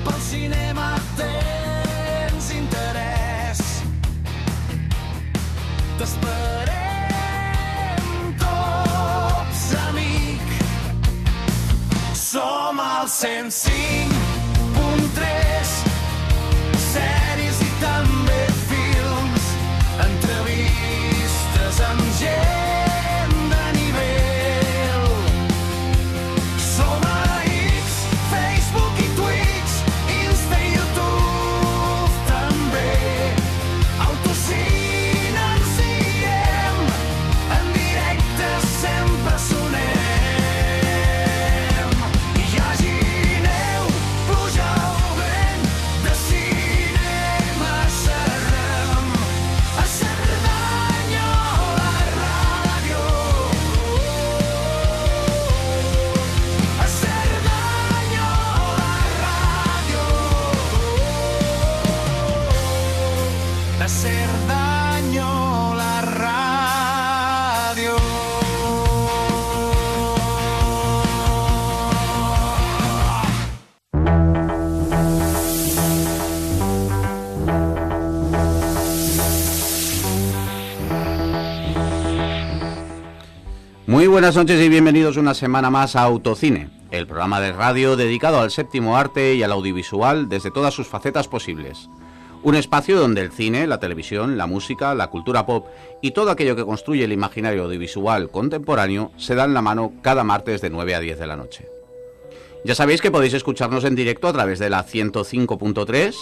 pel cinema tens interès. T'esperem cops, amic. Som al 105.3, sèries i també films, entrevistes amb gent de nivell. Som a X, Facebook i Twitch, Insta i YouTube també. Autocine ens diem, en directe sempre sonem. Hi hagi neu, pluja o vent, de cinema serem. A Cerdanya o la ràdio. A Cerdanya o la ràdio. A Cerdanya o la ràdio. Muy buenas noches y bienvenidos una semana más a Autocine, el programa de radio dedicado al séptimo arte y al audiovisual desde todas sus facetas posibles. Un espacio donde el cine, la televisión, la música, la cultura pop y todo aquello que construye el imaginario audiovisual contemporáneo se dan la mano cada martes de 9 a 10 de la noche. Ya sabéis que podéis escucharnos en directo a través de la 105.3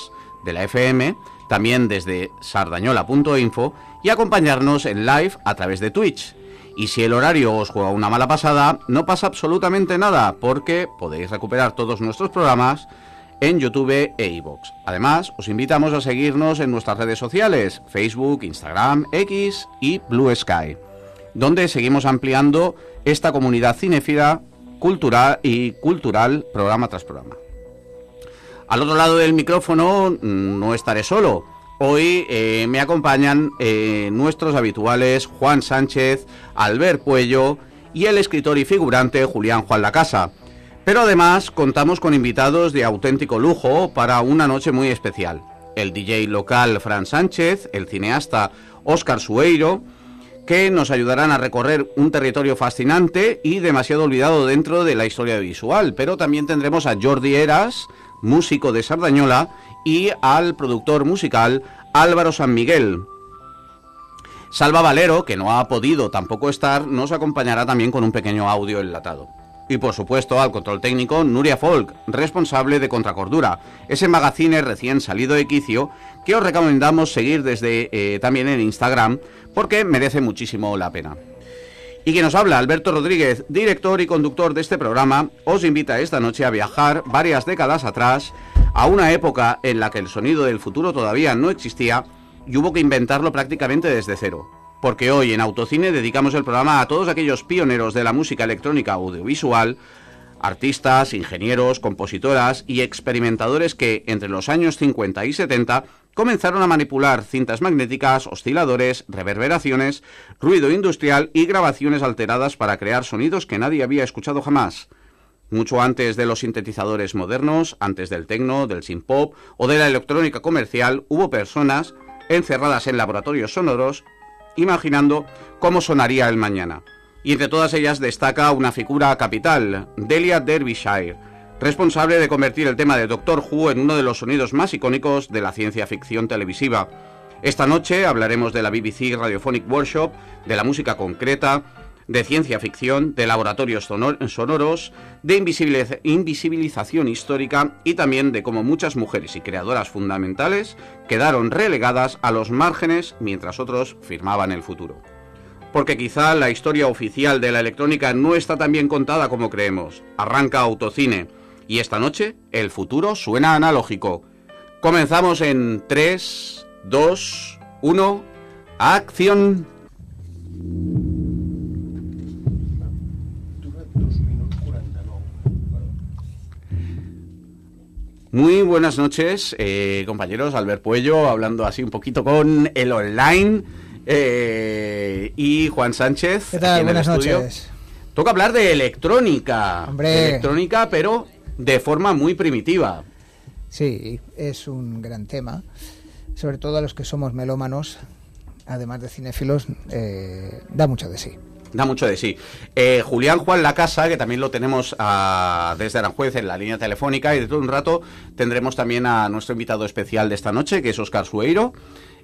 de la FM, también desde sardañola.info y acompañarnos en live a través de Twitch. Y si el horario os juega una mala pasada, no pasa absolutamente nada, porque podéis recuperar todos nuestros programas en YouTube e iVoox. Además, os invitamos a seguirnos en nuestras redes sociales, Facebook, Instagram, X y Blue Sky, donde seguimos ampliando esta comunidad cinéfila, cultural, programa tras programa. Al otro lado del micrófono no estaré solo. Hoy me acompañan nuestros habituales Juan Sánchez, Albert Puello y el escritor y figurante Julián Juan Lacasa. Pero además contamos con invitados de auténtico lujo para una noche muy especial. El DJ local Fran Sánchez, el cineasta Óscar Sueiro, que nos ayudarán a recorrer un territorio fascinante y demasiado olvidado dentro de la historia visual. Pero también tendremos a Jordi Heras, músico de Sardañola, y al productor musical Álvaro San Miguel. Salva Valero, que no ha podido tampoco estar, nos acompañará también con un pequeño audio enlatado. Y por supuesto al control técnico Nuria Folk, responsable de Contracordura, ese magazine recién salido de quicio que os recomendamos seguir desde también en Instagram, porque merece muchísimo la pena. Y quien nos habla, Alberto Rodríguez, director y conductor de este programa, os invita esta noche a viajar varias décadas atrás, a una época en la que el sonido del futuro todavía no existía y hubo que inventarlo prácticamente desde cero. Porque hoy en Autocine dedicamos el programa a todos aquellos pioneros de la música electrónica audiovisual, artistas, ingenieros, compositoras y experimentadores que entre los años 50 y 70 comenzaron a manipular cintas magnéticas, osciladores, reverberaciones, ruido industrial y grabaciones alteradas para crear sonidos que nadie había escuchado jamás. Mucho antes de los sintetizadores modernos, antes del techno, del synth-pop o de la electrónica comercial, hubo personas encerradas en laboratorios sonoros imaginando cómo sonaría el mañana. Y entre todas ellas destaca una figura capital, Delia Derbyshire, responsable de convertir el tema de Doctor Who en uno de los sonidos más icónicos de la ciencia ficción televisiva. Esta noche hablaremos de la BBC Radiophonic Workshop, de la música concreta, de ciencia ficción, de laboratorios sonoros, de invisibilización histórica y también de cómo muchas mujeres y creadoras fundamentales quedaron relegadas a los márgenes mientras otros firmaban el futuro. Porque quizá la historia oficial de la electrónica no está tan bien contada como creemos. Arranca Autocine y esta noche el futuro suena analógico. Comenzamos en 3, 2, 1, ¡acción! Muy buenas noches, compañeros. Albert Puello hablando así un poquito con el online y Juan Sánchez. ¿Qué tal? Buenas noches. Toca hablar de electrónica. Hombre. Electrónica, pero de forma muy primitiva. Sí, es un gran tema, sobre todo a los que somos melómanos, además de cinéfilos, da mucho de sí. Da mucho de sí. Julián Juan Lacasa, que también lo tenemos desde Aranjuez en la línea telefónica, y dentro de un rato tendremos también a nuestro invitado especial de esta noche, que es Óscar Sueiro,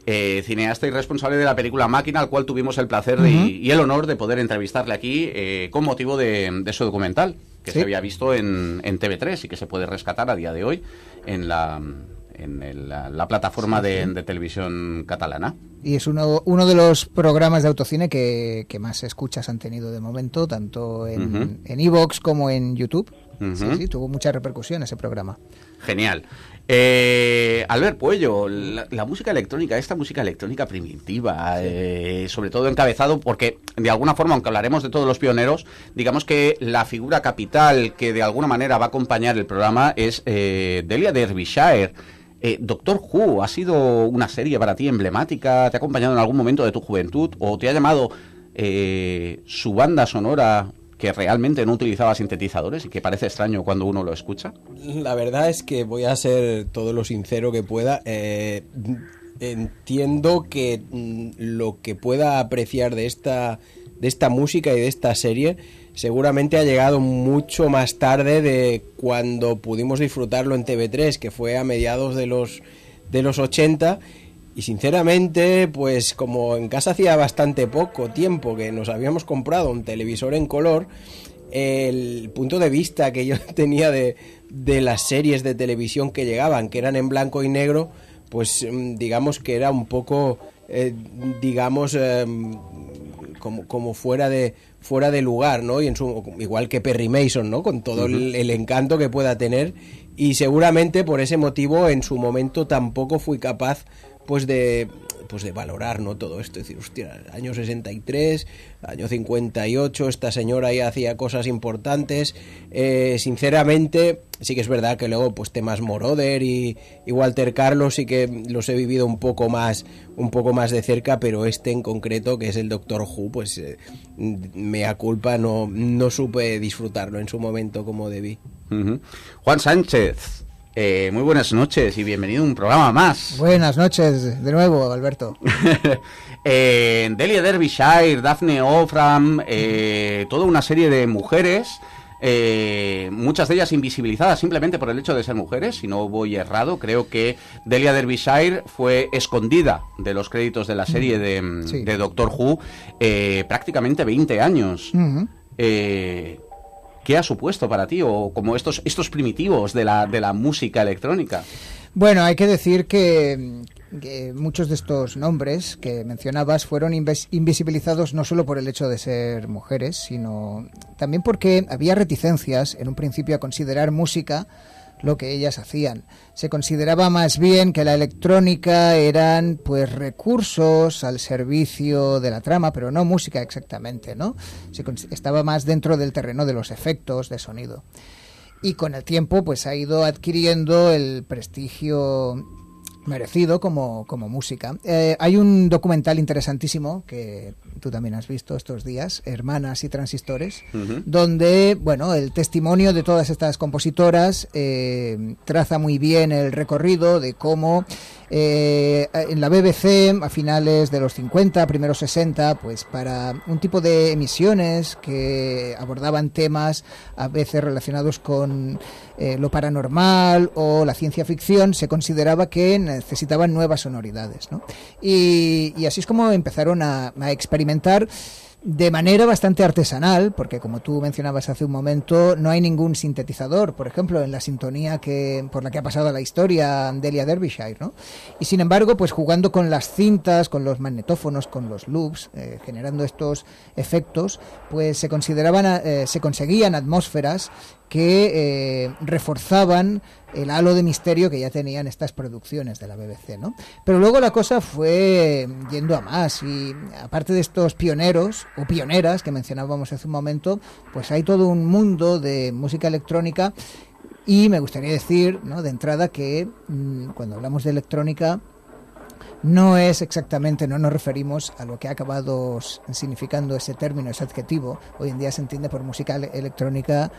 cineasta y responsable de la película Máquina, al cual tuvimos el placer y el honor de poder entrevistarle aquí con motivo de su documental, que se había visto en TV3 y que se puede rescatar a día de hoy en la plataforma de televisión catalana. Y es uno de los programas de autocine que más escuchas han tenido de momento, tanto en iVoox como en YouTube. Sí, tuvo mucha repercusión ese programa. Genial. Albert Puello, la música electrónica, esta música electrónica primitiva, sobre todo encabezado porque, de alguna forma, aunque hablaremos de todos los pioneros, digamos que la figura capital que de alguna manera va a acompañar el programa es Delia Derbyshire. Doctor Who, ¿ha sido una serie para ti emblemática? ¿Te ha acompañado en algún momento de tu juventud? ¿O te ha llamado su banda sonora, que realmente no utilizaba sintetizadores y que parece extraño cuando uno lo escucha? La verdad es que voy a ser todo lo sincero que pueda. Entiendo que lo que pueda apreciar de esta música y de esta serie seguramente ha llegado mucho más tarde de cuando pudimos disfrutarlo en TV3, que fue a mediados de los 80. Y sinceramente, pues como en casa hacía bastante poco tiempo que nos habíamos comprado un televisor en color, el punto de vista que yo tenía de las series de televisión que llegaban, que eran en blanco y negro, pues digamos que era un poco, como fuera de lugar, ¿no? Y igual que Perry Mason, ¿no? Con todo el encanto que pueda tener, y seguramente por ese motivo en su momento tampoco fui capaz pues de valorar, ¿no? Todo esto, es decir, hostia, año 63, año 58, esta señora ya hacía cosas importantes. Sinceramente, sí que es verdad que luego pues temas Moroder y Walter Carlos sí que los he vivido un poco más de cerca, pero este en concreto, que es el Doctor Who, pues mea culpa, no supe disfrutarlo en su momento como debí. Juan Sánchez, muy buenas noches y bienvenido a un programa más. Buenas noches de nuevo, Alberto. Delia Derbyshire, Daphne Ophram, toda una serie de mujeres, muchas de ellas invisibilizadas simplemente por el hecho de ser mujeres. Si no voy errado, creo que Delia Derbyshire fue escondida de los créditos de la serie de Doctor Who prácticamente 20 años. ¿Qué ha supuesto para ti, o como estos primitivos de la música electrónica? Bueno, hay que decir que muchos de estos nombres que mencionabas fueron invisibilizados no solo por el hecho de ser mujeres, sino también porque había reticencias en un principio a considerar música lo que ellas hacían. Se consideraba más bien que la electrónica eran pues recursos al servicio de la trama, pero no música exactamente, ¿no? Estaba más dentro del terreno de los efectos de sonido. Y con el tiempo pues ha ido adquiriendo el prestigio merecido como música. Hay un documental interesantísimo que tú también has visto estos días, Hermanas y Transistores, donde, bueno, el testimonio de todas estas compositoras traza muy bien el recorrido de cómo en la BBC a finales de los 50, primeros 60, pues para un tipo de emisiones que abordaban temas a veces relacionados con lo paranormal o la ciencia ficción, se consideraba que necesitaban nuevas sonoridades, ¿no? Y así es como empezaron a experimentar de manera bastante artesanal, porque como tú mencionabas hace un momento, no hay ningún sintetizador, por ejemplo, en la sintonía por la que ha pasado la historia Delia Derbyshire, ¿no? Y sin embargo, pues jugando con las cintas, con los magnetófonos, con los loops, generando estos efectos, pues se conseguían atmósferas que reforzaban el halo de misterio que ya tenían estas producciones de la BBC, ¿no? Pero luego la cosa fue yendo a más, y aparte de estos pioneros o pioneras que mencionábamos hace un momento, pues hay todo un mundo de música electrónica. Y me gustaría decir, ¿no?, de entrada que cuando hablamos de electrónica no es exactamente, no nos referimos a lo que ha acabado significando ese término, ese adjetivo. Hoy en día se entiende por música electrónica,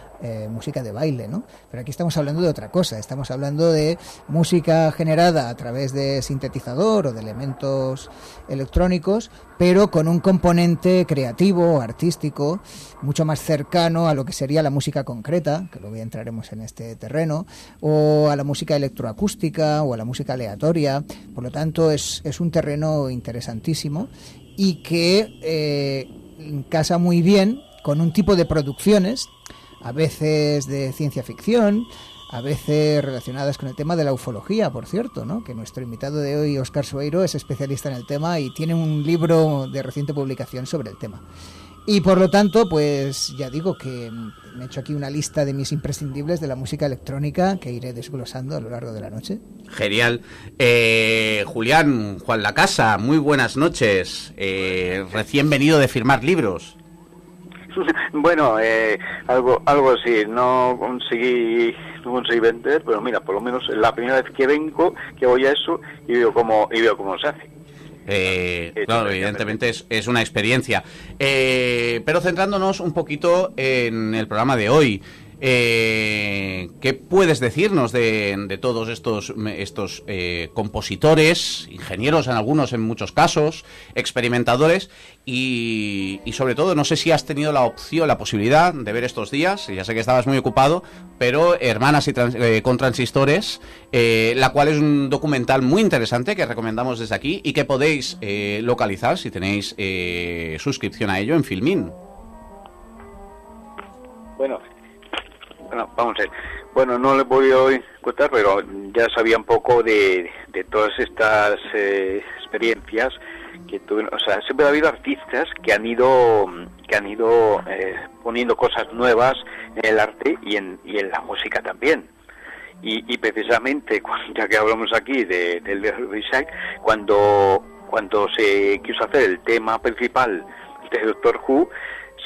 música de baile, ¿no? Pero aquí estamos hablando de otra cosa, estamos hablando de música generada a través de sintetizador o de elementos electrónicos, pero con un componente creativo, artístico, mucho más cercano a lo que sería la música concreta, que luego ya entraremos en este terreno, o a la música electroacústica o a la música aleatoria. Por lo tanto, es un terreno interesantísimo y que casa muy bien con un tipo de producciones, a veces de ciencia ficción, a veces relacionadas con el tema de la ufología, por cierto, ¿no? Que nuestro invitado de hoy, Óscar Sueiro, es especialista en el tema y tiene un libro de reciente publicación sobre el tema. Y por lo tanto, pues ya digo que me he hecho aquí una lista de mis imprescindibles de la música electrónica que iré desglosando a lo largo de la noche. Genial. Juan Lacasa, muy buenas noches. Recién venido de firmar libros. Bueno, algo así, no conseguí vender, pero mira, por lo menos es la primera vez que vengo, que voy a eso y veo cómo se hace. Claro, evidentemente es una experiencia. Pero centrándonos un poquito en el programa de hoy, ¿qué puedes decirnos de todos estos compositores, ingenieros en algunos, en muchos casos, experimentadores y sobre todo, no sé si has tenido la posibilidad de ver estos días, ya sé que estabas muy ocupado, pero Hermanas con Transistores, la cual es un documental muy interesante que recomendamos desde aquí y que podéis localizar si tenéis suscripción a ello en Filmin. Bueno, vamos a ver. Bueno, no le voy a contar, pero ya sabía un poco de todas estas experiencias que tuvieron. O sea, siempre ha habido artistas que han ido poniendo cosas nuevas en el arte y en la música también. Y precisamente, ya que hablamos aquí del Isaac, cuando se quiso hacer el tema principal de Doctor Who,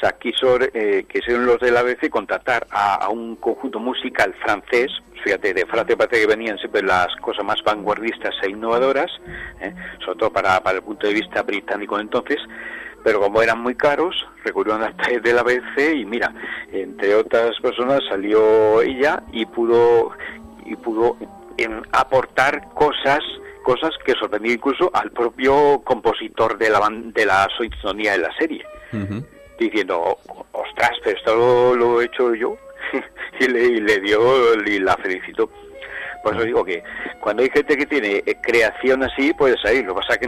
se quiso, que son los del ABC, contratar a un conjunto musical francés. Fíjate, de Francia parece que venían siempre las cosas más vanguardistas e innovadoras, sobre todo para el punto de vista británico entonces, pero como eran muy caros, recurrieron al del ABC y mira, entre otras personas salió ella y pudo aportar cosas que sorprendían incluso al propio compositor de la sintonía de la serie. Uh-huh. Diciendo, ostras, pero esto lo he hecho yo. y le dio y la felicitó. Por eso digo que cuando hay gente que tiene creación así, puede salir. Lo que pasa es que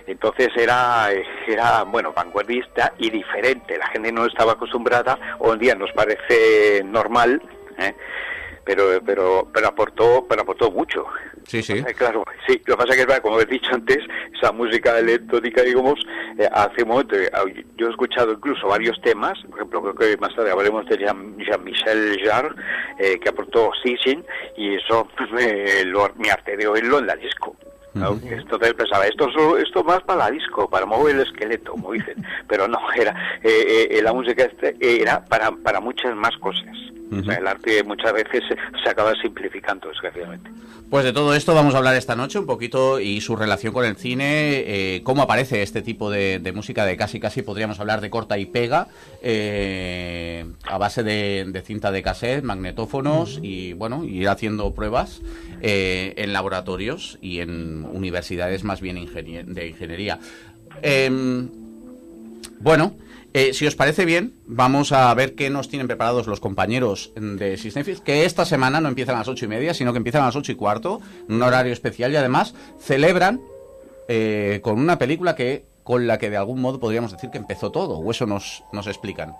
entonces era bueno, vanguardista y diferente. La gente no estaba acostumbrada. Hoy en día nos parece normal, pero aportó mucho. Sí, sí. Claro, sí. Lo que pasa es que, como he dicho antes, esa música electrónica, digamos, hace un momento, yo he escuchado incluso varios temas, por ejemplo, creo que más tarde hablaremos de Jean-Michel Jarre, que aportó Sissin, y eso me arte de oírlo en la disco. ¿No? Entonces pensaba, esto más para la disco, para mover el esqueleto, como dicen, pero no, la música era para muchas más cosas. O sea, el arte muchas veces se acaba simplificando, desgraciadamente. Pues de todo esto vamos a hablar esta noche un poquito y su relación con el cine, cómo aparece este tipo de música de casi podríamos hablar de corta y pega, a base de cinta de cassette, magnetófonos y bueno, ir haciendo pruebas en laboratorios y en universidades más bien de ingeniería. Bueno, si os parece bien, vamos a ver qué nos tienen preparados los compañeros de Systemfix, que esta semana no empiezan a las 8:30, sino que empiezan a las 8:15, en un horario especial, y además celebran con una película con la que de algún modo podríamos decir que empezó todo, o eso nos explican.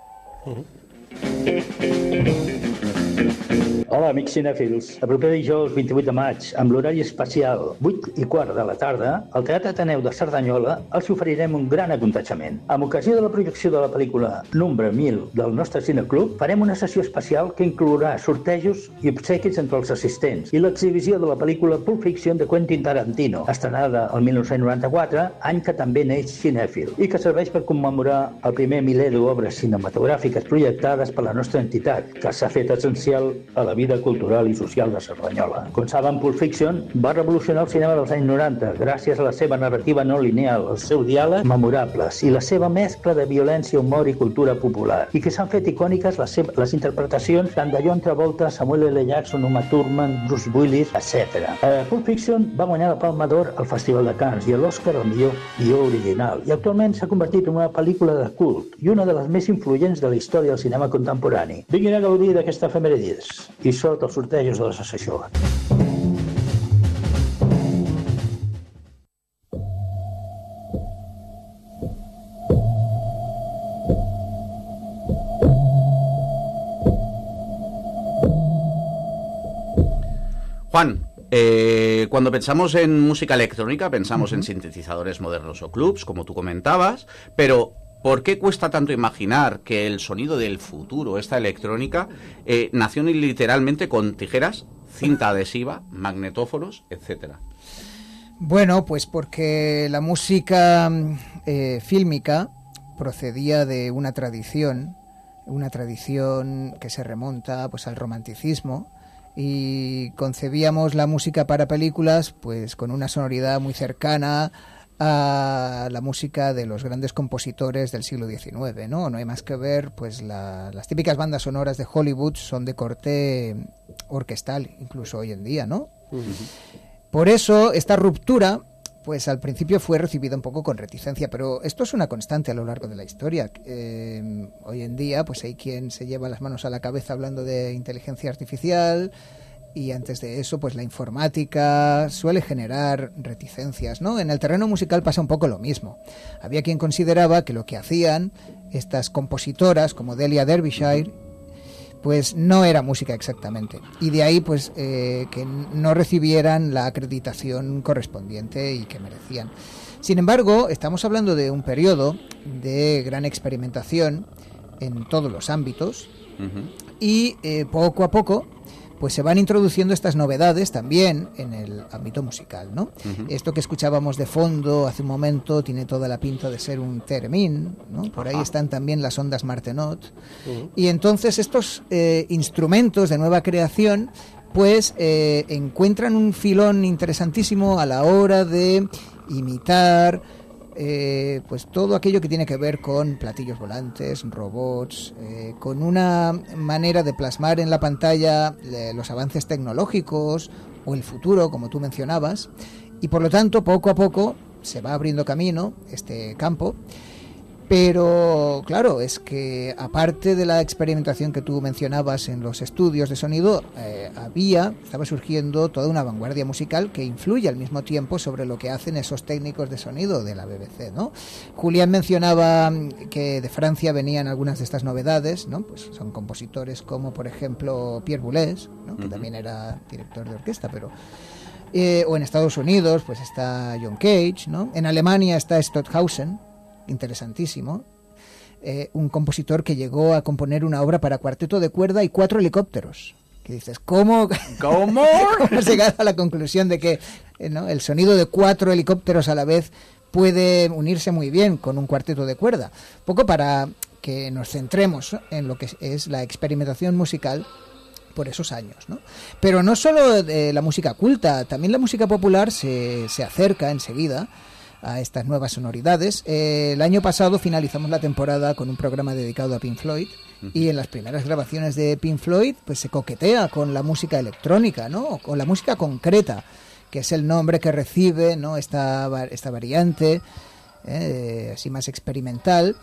Hola, amics cinèfils. El proper dijous 28 de maig, amb l'horari especial 8:15 de la tarda, al Teatre Ateneu de Cerdanyola els oferirem un gran aconteixement. Amb ocasió de la projecció de la pel·lícula Nombre 1000 del nostre cineclub, farem una sessió especial que inclourà sortejos i obsequis entre els assistents i l'exhibició de la pel·lícula Pulp Fiction de Quentin Tarantino, estrenada el 1994, any que també neix cinèfil, i que serveix per commemorar el primer miler d'obres cinematogràfiques projectades per la nostra entitat, que s'ha fet essencial a la vida vida cultural i social de Cerdanyola. Com saben, Pulp Fiction va revolucionar el cinema dels anys 90 gràcies a la seva narrativa no lineal, els seus diàlegs memorables i la seva mescla de violència, humor i cultura popular, i que s'han fet icòniques les interpretacions tant de John Travolta, Samuel L. Jackson, Uma Thurman, Bruce Willis, etc. Pulp Fiction va guanyar la Palma d'Or al Festival de Cannes i l'Oscar al millor guió original, i actualment s'ha convertit en una pel·lícula de cult i una de les més influents de la història del cinema contemporani. Vinguin a gaudir d'aquesta efemèridis i sort els sortejos de les assessors. Juan, cuando pensamos en música electrónica pensamos en sintetizadores modernos o clubs, como tú comentabas, pero ¿por qué cuesta tanto imaginar que el sonido del futuro, esta electrónica, nació literalmente con tijeras, cinta adhesiva, magnetófonos, etcétera? Bueno, pues porque la música fílmica procedía de una tradición que se remonta pues al romanticismo, y concebíamos la música para películas pues con una sonoridad muy cercana a la música de los grandes compositores del siglo XIX, ¿no? No hay más que ver, pues las típicas bandas sonoras de Hollywood son de corte orquestal, incluso hoy en día, ¿no? Uh-huh. Por eso, esta ruptura, pues al principio fue recibida un poco con reticencia, pero esto es una constante a lo largo de la historia. Hoy en día, pues hay quien se lleva las manos a la cabeza hablando de inteligencia artificial, y antes de eso, pues la informática suele generar reticencias, ¿no? En el terreno musical pasa un poco lo mismo. Había quien consideraba que lo que hacían estas compositoras, como Delia Derbyshire, pues no era música exactamente. Y de ahí, pues, que no recibieran la acreditación correspondiente y que merecían. Sin embargo, estamos hablando de un periodo de gran experimentación en todos los ámbitos, y poco a poco pues se van introduciendo estas novedades también en el ámbito musical, ¿no? Esto que escuchábamos de fondo hace un momento tiene toda la pinta de ser un theremin, ¿no? Por ahí están también las ondas Martenot. Y entonces estos instrumentos de nueva creación pues encuentran un filón interesantísimo a la hora de imitar pues todo aquello que tiene que ver con platillos volantes, robots, con una manera de plasmar en la pantalla los avances tecnológicos o el futuro, como tú mencionabas, y por lo tanto poco a poco se va abriendo camino este campo. Pero claro, es que aparte de la experimentación que tú mencionabas en los estudios de sonido, estaba surgiendo toda una vanguardia musical que influye al mismo tiempo sobre lo que hacen esos técnicos de sonido de la BBC, ¿no? Julián mencionaba que de Francia venían algunas de estas novedades, ¿no? Pues son compositores como, por ejemplo, Pierre Boulez, ¿no? Que también era director de orquesta, pero... o en Estados Unidos, pues está John Cage, ¿no? En Alemania está Stockhausen, interesantísimo, un compositor que llegó a componer una obra para cuarteto de cuerda y 4 helicópteros. Que dices, ¿cómo has llegado a la conclusión de que ¿no? el sonido de 4 helicópteros a la vez puede unirse muy bien con un cuarteto de cuerda? Poco para que nos centremos en lo que es la experimentación musical por esos años, ¿no? Pero no solo de la música culta, también la música popular se acerca enseguida a estas nuevas sonoridades. El año pasado finalizamos la temporada con un programa dedicado a Pink Floyd, y en las primeras grabaciones de Pink Floyd pues se coquetea con la música electrónica, ¿no? Con la música concreta, que es el nombre que recibe, ¿no? esta variante así más experimental.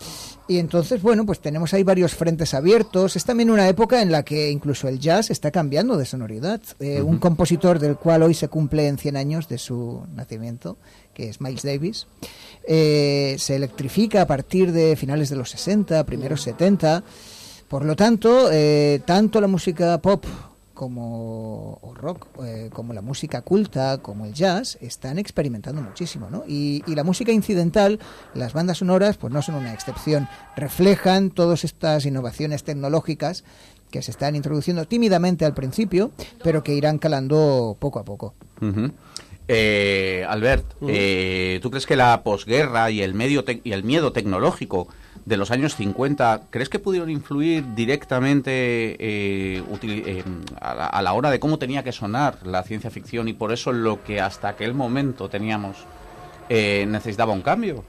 Y entonces, bueno, pues tenemos ahí varios frentes abiertos. Es también una época en la que incluso el jazz está cambiando de sonoridad. Un compositor del cual hoy se cumplen 100 años de su nacimiento, que es Miles Davis, se electrifica a partir de finales de los 60, primeros 70. Por lo tanto, tanto la música pop como o rock, como la música culta, como el jazz, están experimentando muchísimo, ¿no? Y la música incidental, las bandas sonoras, pues no son una excepción. Reflejan todas estas innovaciones tecnológicas que se están introduciendo tímidamente al principio, pero que irán calando poco a poco. Albert, ¿tú crees que la posguerra y el miedo tecnológico de los años 50, ¿crees que pudieron influir directamente a la hora de cómo tenía que sonar la ciencia ficción y por eso lo que hasta aquel momento teníamos necesitaba un cambio?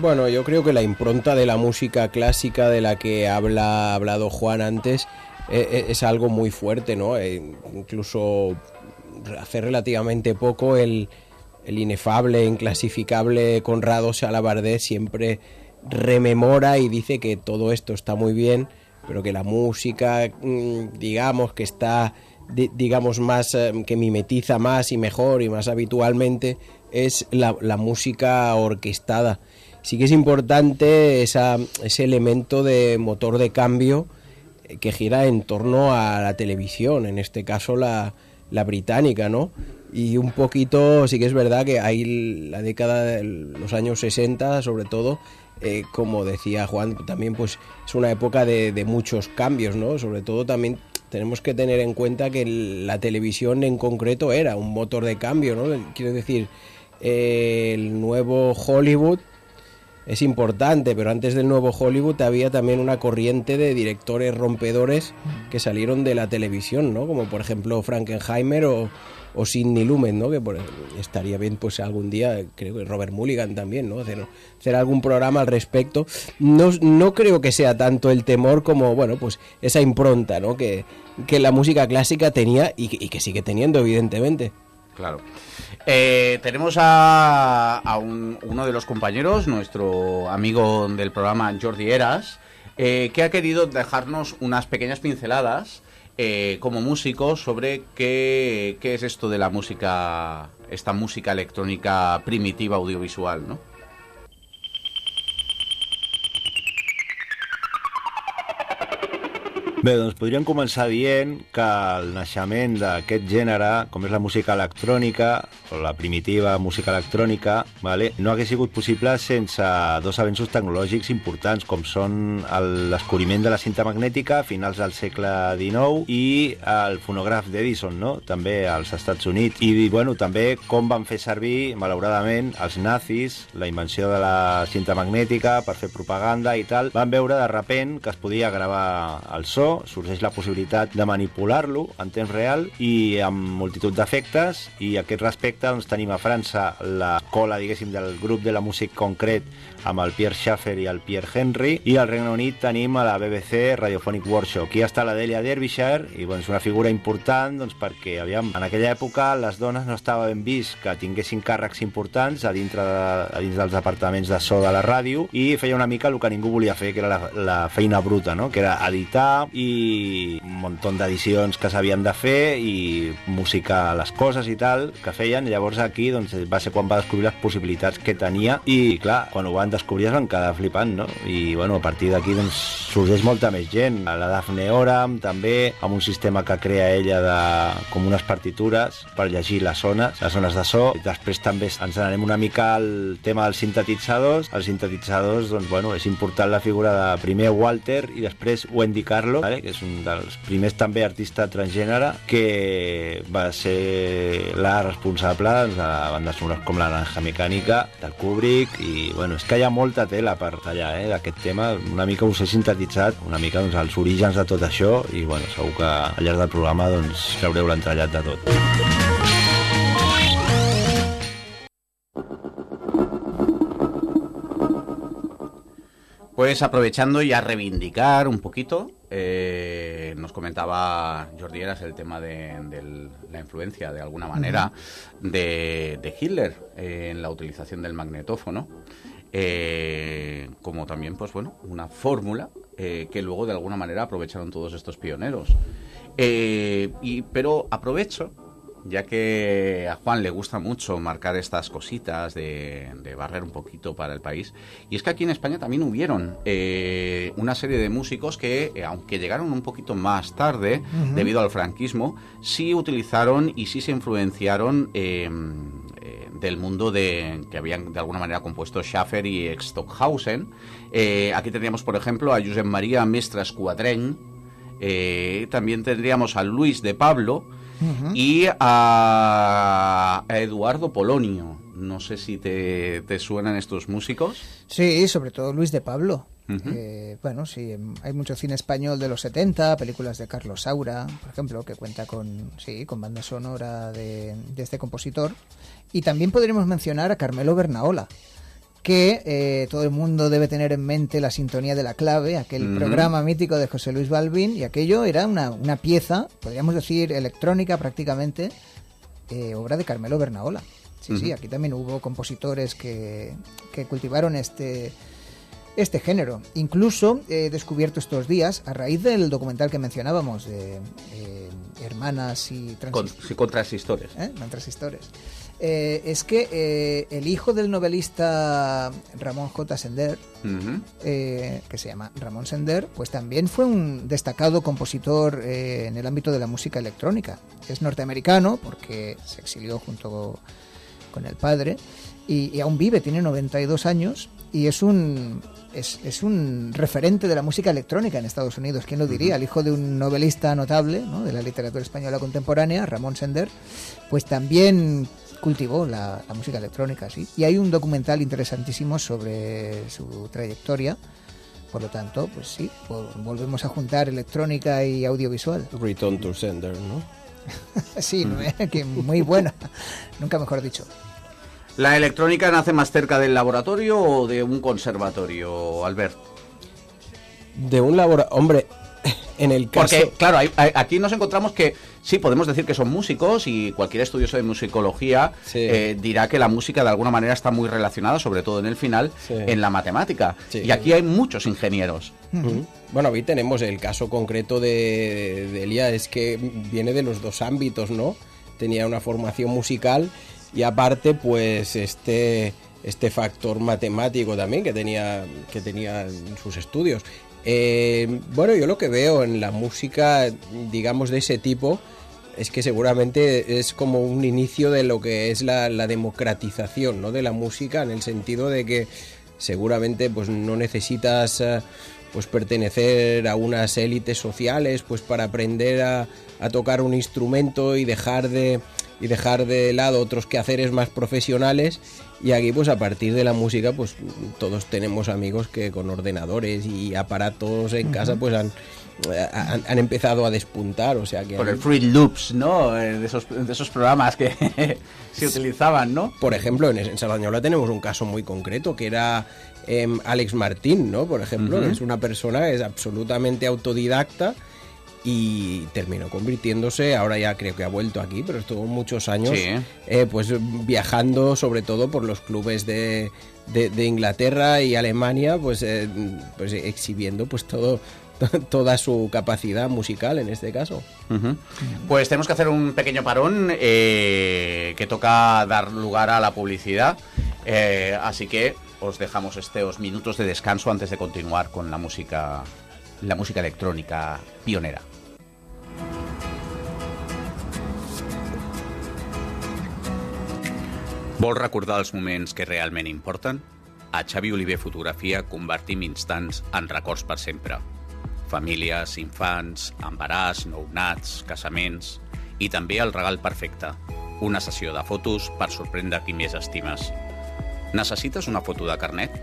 Bueno, yo creo que la impronta de la música clásica de la que ha hablado Juan antes es algo muy fuerte, ¿no? Incluso hace relativamente poco el inefable, inclasificable Conrado Xalabarder siempre rememora y dice que todo esto está muy bien, pero que la música, digamos, que está, digamos, más, que mimetiza más y mejor y más habitualmente, es la música orquestada. Sí que es importante ese elemento de motor de cambio que gira en torno a la televisión, en este caso la británica, ¿no? Y un poquito, sí que es verdad que hay la década de los años 60, sobre todo, como decía Juan, también pues es una época de muchos cambios, ¿no? Sobre todo también tenemos que tener en cuenta que la televisión en concreto era un motor de cambio, ¿no? Quiero decir, el nuevo Hollywood es importante, pero antes del nuevo Hollywood había también una corriente de directores rompedores que salieron de la televisión, ¿no? Como por ejemplo Frankenheimer o Sidney Lumet, ¿no? Que estaría bien pues algún día, creo que Robert Mulligan también, ¿no? Hacer algún programa al respecto. No creo que sea tanto el temor como, bueno, pues esa impronta, ¿no? Que la música clásica tenía y que sigue teniendo, evidentemente. Claro. Tenemos a uno de los compañeros, nuestro amigo del programa Jordi Eras, que ha querido dejarnos unas pequeñas pinceladas como músico sobre qué es esto de la música, esta música electrónica primitiva audiovisual, ¿no? Bé, doncs podríem començar dient que el naixement d'aquest gènere, com és la música electrònica, o la primitiva música electrònica, vale, no hagués sigut possible sense dos avenços tecnològics importants, com són el descobriment de la cinta magnètica a finals del segle XIX i el fonògraf d'Edison, no? També als Estats Units. I, bueno, també com van fer servir, malauradament, els nazis, la invenció de la cinta magnètica per fer propaganda i tal. Van veure de repent que es podia gravar el so, sorgeix la possibilitat de manipular-lo en temps real i amb multitud d'efectes, i a aquest respecte doncs, tenim a França la cola, diguéssim, del grup de la música concret amb el Pierre Schaeffer i el Pierre Henry, i al Regne Unit tenim a la BBC Radiophonic Workshop. Aquí està la Delia Derbyshire, i bueno, és una figura important doncs, perquè aviam, en aquella època les dones no estava ben vist que tinguessin càrrecs importants a dins dels departaments de so de la ràdio, i feia una mica el que ningú volia fer, que era la feina bruta, no? Que era editar i un munt d'edicions que s'havien de fer i música a les coses i tal que feien. Llavors aquí doncs, va ser quan va descobrir les possibilitats que tenia, i clar, quan ho van descobrir es van quedar flipant, no? I bueno, a partir d'aquí doncs, sorgeix molta més gent. La Daphne Oram també, amb un sistema que crea ella com unes partitures per llegir les zones de so. I després també ens n'anem una mica al tema dels sintetitzadors. Els sintetitzadors, doncs bueno, és important la figura de primer Walter i després Wendy Carlos, vale? Que és un dels primers també artista transgènere que va ser la responsable doncs, de bandes sonores com La Naranja Mecànica del Kubrick, i bueno, és que hi ha molta tela per tallar d'aquest tema. Una mica us he sintetitzat una mica doncs, els orígens de tot això, i bueno, segur que al llarg del programa doncs, traureu l'entrellat de tot. Pues aprovechando y a reivindicar un poquito, nos comentaba Jordi Eras el tema de la influencia, de alguna manera, de Hitler en la utilización del magnetófono, como también, pues bueno, una fórmula que luego de alguna manera aprovecharon todos estos pioneros. Pero aprovecho, ya que a Juan le gusta mucho marcar estas cositas de barrer un poquito para el país, y es que aquí en España también hubieron una serie de músicos que, aunque llegaron un poquito más tarde, debido al franquismo, sí utilizaron y sí se influenciaron del mundo que habían de alguna manera compuesto Schaeffer y Stockhausen. Aquí tendríamos, por ejemplo, a Josep Maria Mestres Quadreny, también tendríamos a Luis de Pablo, y a Eduardo Polonio. No sé si te suenan estos músicos. Sí, sobre todo Luis de Pablo. Bueno, sí, hay mucho cine español de los 70, películas de Carlos Saura, por ejemplo, que cuenta con banda sonora de este compositor. Y también podríamos mencionar a Carmelo Bernaola, que todo el mundo debe tener en mente la sintonía de La Clave, aquel programa mítico de José Luis Balbín, y aquello era una pieza, podríamos decir, electrónica prácticamente, obra de Carmelo Bernaola. Sí, aquí también hubo compositores que cultivaron este género. Incluso he descubierto estos días, a raíz del documental que mencionábamos de Hermanas y Transistores. Transistores. Es que el hijo del novelista Ramón J. Sender, que se llama Ramón Sender, pues también fue un destacado compositor en el ámbito de la música electrónica. Es norteamericano porque se exilió junto con el padre y aún vive, tiene 92 años y es un referente de la música electrónica en Estados Unidos. ¿Quién lo diría? El hijo de un novelista notable, ¿no?, de la literatura española contemporánea, Ramón Sender, pues también cultivó la música electrónica, sí. Y hay un documental interesantísimo sobre su trayectoria. Por lo tanto, pues sí, volvemos a juntar electrónica y audiovisual. Return to Sender, ¿no? Sí, que muy buena, nunca mejor dicho. ¿La electrónica nace más cerca del laboratorio o de un conservatorio, Albert? De un laboratorio, hombre, en el caso... Porque, claro, aquí nos encontramos que sí, podemos decir que son músicos y cualquier estudioso de musicología dirá que la música de alguna manera está muy relacionada, sobre todo en el final, en la matemática. Sí. Y aquí hay muchos ingenieros. Bueno, ahí tenemos el caso concreto de Elia, es que viene de los dos ámbitos, ¿no? Tenía una formación musical y aparte, pues, este factor matemático también que tenía en sus estudios. Bueno, yo lo que veo en la música, digamos, de ese tipo, es que seguramente es como un inicio de lo que es la democratización, ¿no?, de la música, en el sentido de que seguramente pues no necesitas pues pertenecer a unas élites sociales pues para aprender a tocar un instrumento y dejar de lado otros quehaceres más profesionales. Y aquí, pues a partir de la música, pues todos tenemos amigos que con ordenadores y aparatos en casa pues han empezado a despuntar, o sea que... Por el Fruit Loops, ¿no? De esos programas que se utilizaban, ¿no? Por ejemplo, en Sardañola tenemos un caso muy concreto, que era Alex Martín, ¿no? Por ejemplo, es una persona que es absolutamente autodidacta y terminó convirtiéndose, ahora ya creo que ha vuelto aquí, pero estuvo muchos años pues viajando sobre todo por los clubes de Inglaterra y Alemania, pues exhibiendo pues toda su capacidad musical en este caso. Pues tenemos que hacer un pequeño parón, que toca dar lugar a la publicidad, así que os dejamos estos minutos de descanso antes de continuar con la música electrónica pionera. Vols recordar els moments que realment importen? A Xavi Oliver Fotografia convertim instants en records per sempre. Famílies, infants, embaràs, nounats, casaments i també el regal perfecte, una sessió de fotos per sorprendre qui més estimes. Necessites una foto de carnet?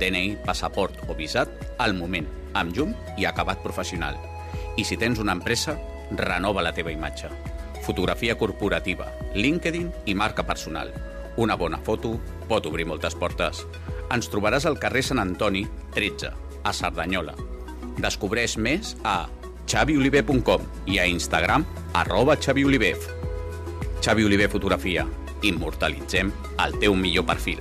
DNI, passaport o visat al moment, amb llum i acabat professional. I si tens una empresa, renova la teva imatge. Fotografia corporativa, LinkedIn i marca personal. Una bona foto pot obrir moltes portes. Ens trobaràs al carrer Sant Antoni, 13, a Cerdanyola. Descobreix més a xavioliver.com i a Instagram @xavioliver. Xavi Oliver Fotografia. Immortalitzem el teu millor perfil.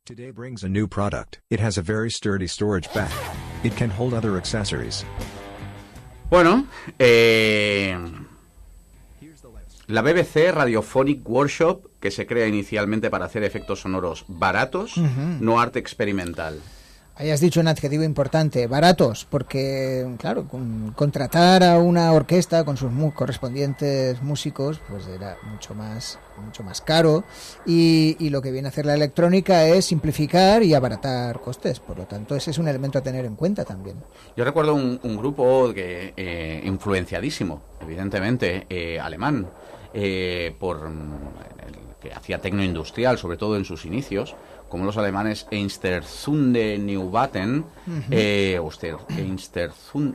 Today brings a new product. It has a very sturdy storage bag. It can hold other accessories. Bueno, la BBC Radiophonic Workshop, que se crea inicialmente para hacer efectos sonoros baratos, no arte experimental. Ahí has dicho un adjetivo importante, baratos, porque, claro, contratar a una orquesta con sus correspondientes músicos, pues era mucho más caro, y lo que viene a hacer la electrónica es simplificar y abaratar costes, por lo tanto ese es un elemento a tener en cuenta también. Yo recuerdo un grupo que influenciadísimo, evidentemente, alemán, que hacía tecno industrial, sobre todo en sus inicios, como los alemanes Einsterzunde Neubauten,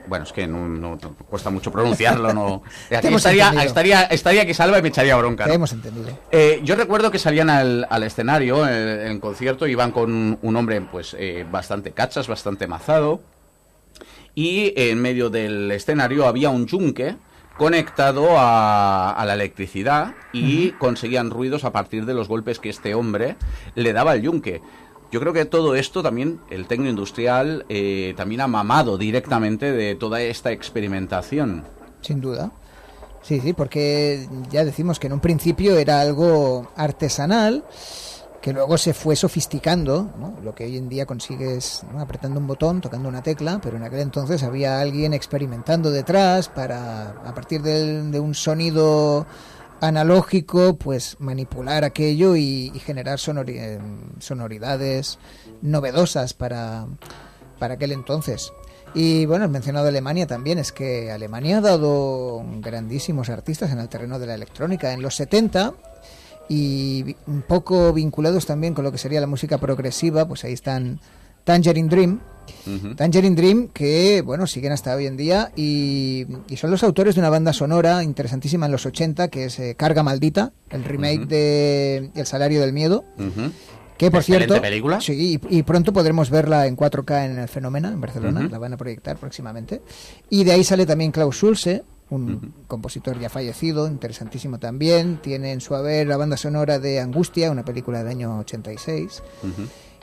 bueno, es que no cuesta mucho pronunciarlo, no. Estaría aquí Salva y me echaría bronca, ¿no? Te hemos entendido. Yo recuerdo que salían al escenario en concierto, iban con un hombre pues bastante cachas, bastante mazado, y en medio del escenario había un yunque conectado a la electricidad y conseguían ruidos a partir de los golpes que este hombre le daba al yunque. Yo creo que todo esto también, el tecno industrial, también ha mamado directamente de toda esta experimentación. Sin duda. Sí, porque ya decimos que en un principio era algo artesanal, que luego se fue sofisticando, ¿no? Lo que hoy en día consigues, ¿no?, apretando un botón, tocando una tecla, pero en aquel entonces había alguien experimentando detrás para, a partir de un sonido analógico, pues manipular aquello y generar sonoridades novedosas para aquel entonces. Y bueno, has mencionado Alemania también, es que Alemania ha dado grandísimos artistas en el terreno de la electrónica. En los 70... y un poco vinculados también con lo que sería la música progresiva, pues ahí están Tangerine Dream. Tangerine Dream, que bueno, siguen hasta hoy en día y son los autores de una banda sonora interesantísima en los 80, que es Carga Maldita, el remake de El Salario del Miedo, que por cierto, película. Sí, y pronto podremos verla en 4K en el Fenómena, en Barcelona, la van a proyectar próximamente. Y de ahí sale también Klaus Schulze, un compositor ya fallecido, interesantísimo también. Tiene en su haber la banda sonora de Angustia, una película del año 86.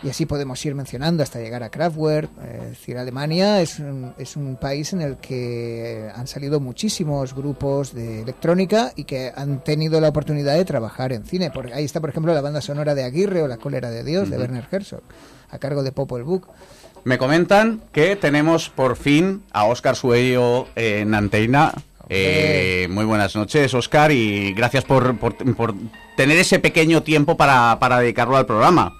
Y así podemos ir mencionando hasta llegar a Kraftwerk. Es decir, Alemania es un país en el que han salido muchísimos grupos de electrónica y que han tenido la oportunidad de trabajar en cine. Ahí está, por ejemplo, la banda sonora de Aguirre o La Cólera de Dios, de Werner Herzog, a cargo de Popol Vuh. Me comentan que tenemos por fin a Óscar Sueyo en antena. Muy buenas noches, Óscar, y gracias por tener ese pequeño tiempo para dedicarlo al programa.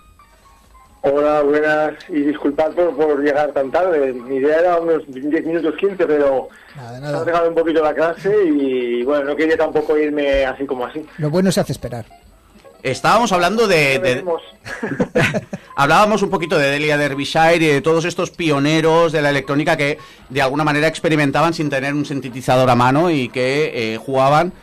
Hola, buenas, y disculpad por llegar tan tarde. Mi idea era unos 10 minutos 15, pero nada. he dejado un poquito la clase y bueno, no quería tampoco irme así como así. Lo bueno se hace esperar. Estábamos hablando hablábamos un poquito de Delia Derbyshire y de todos estos pioneros de la electrónica que de alguna manera experimentaban sin tener un sintetizador a mano y que jugaban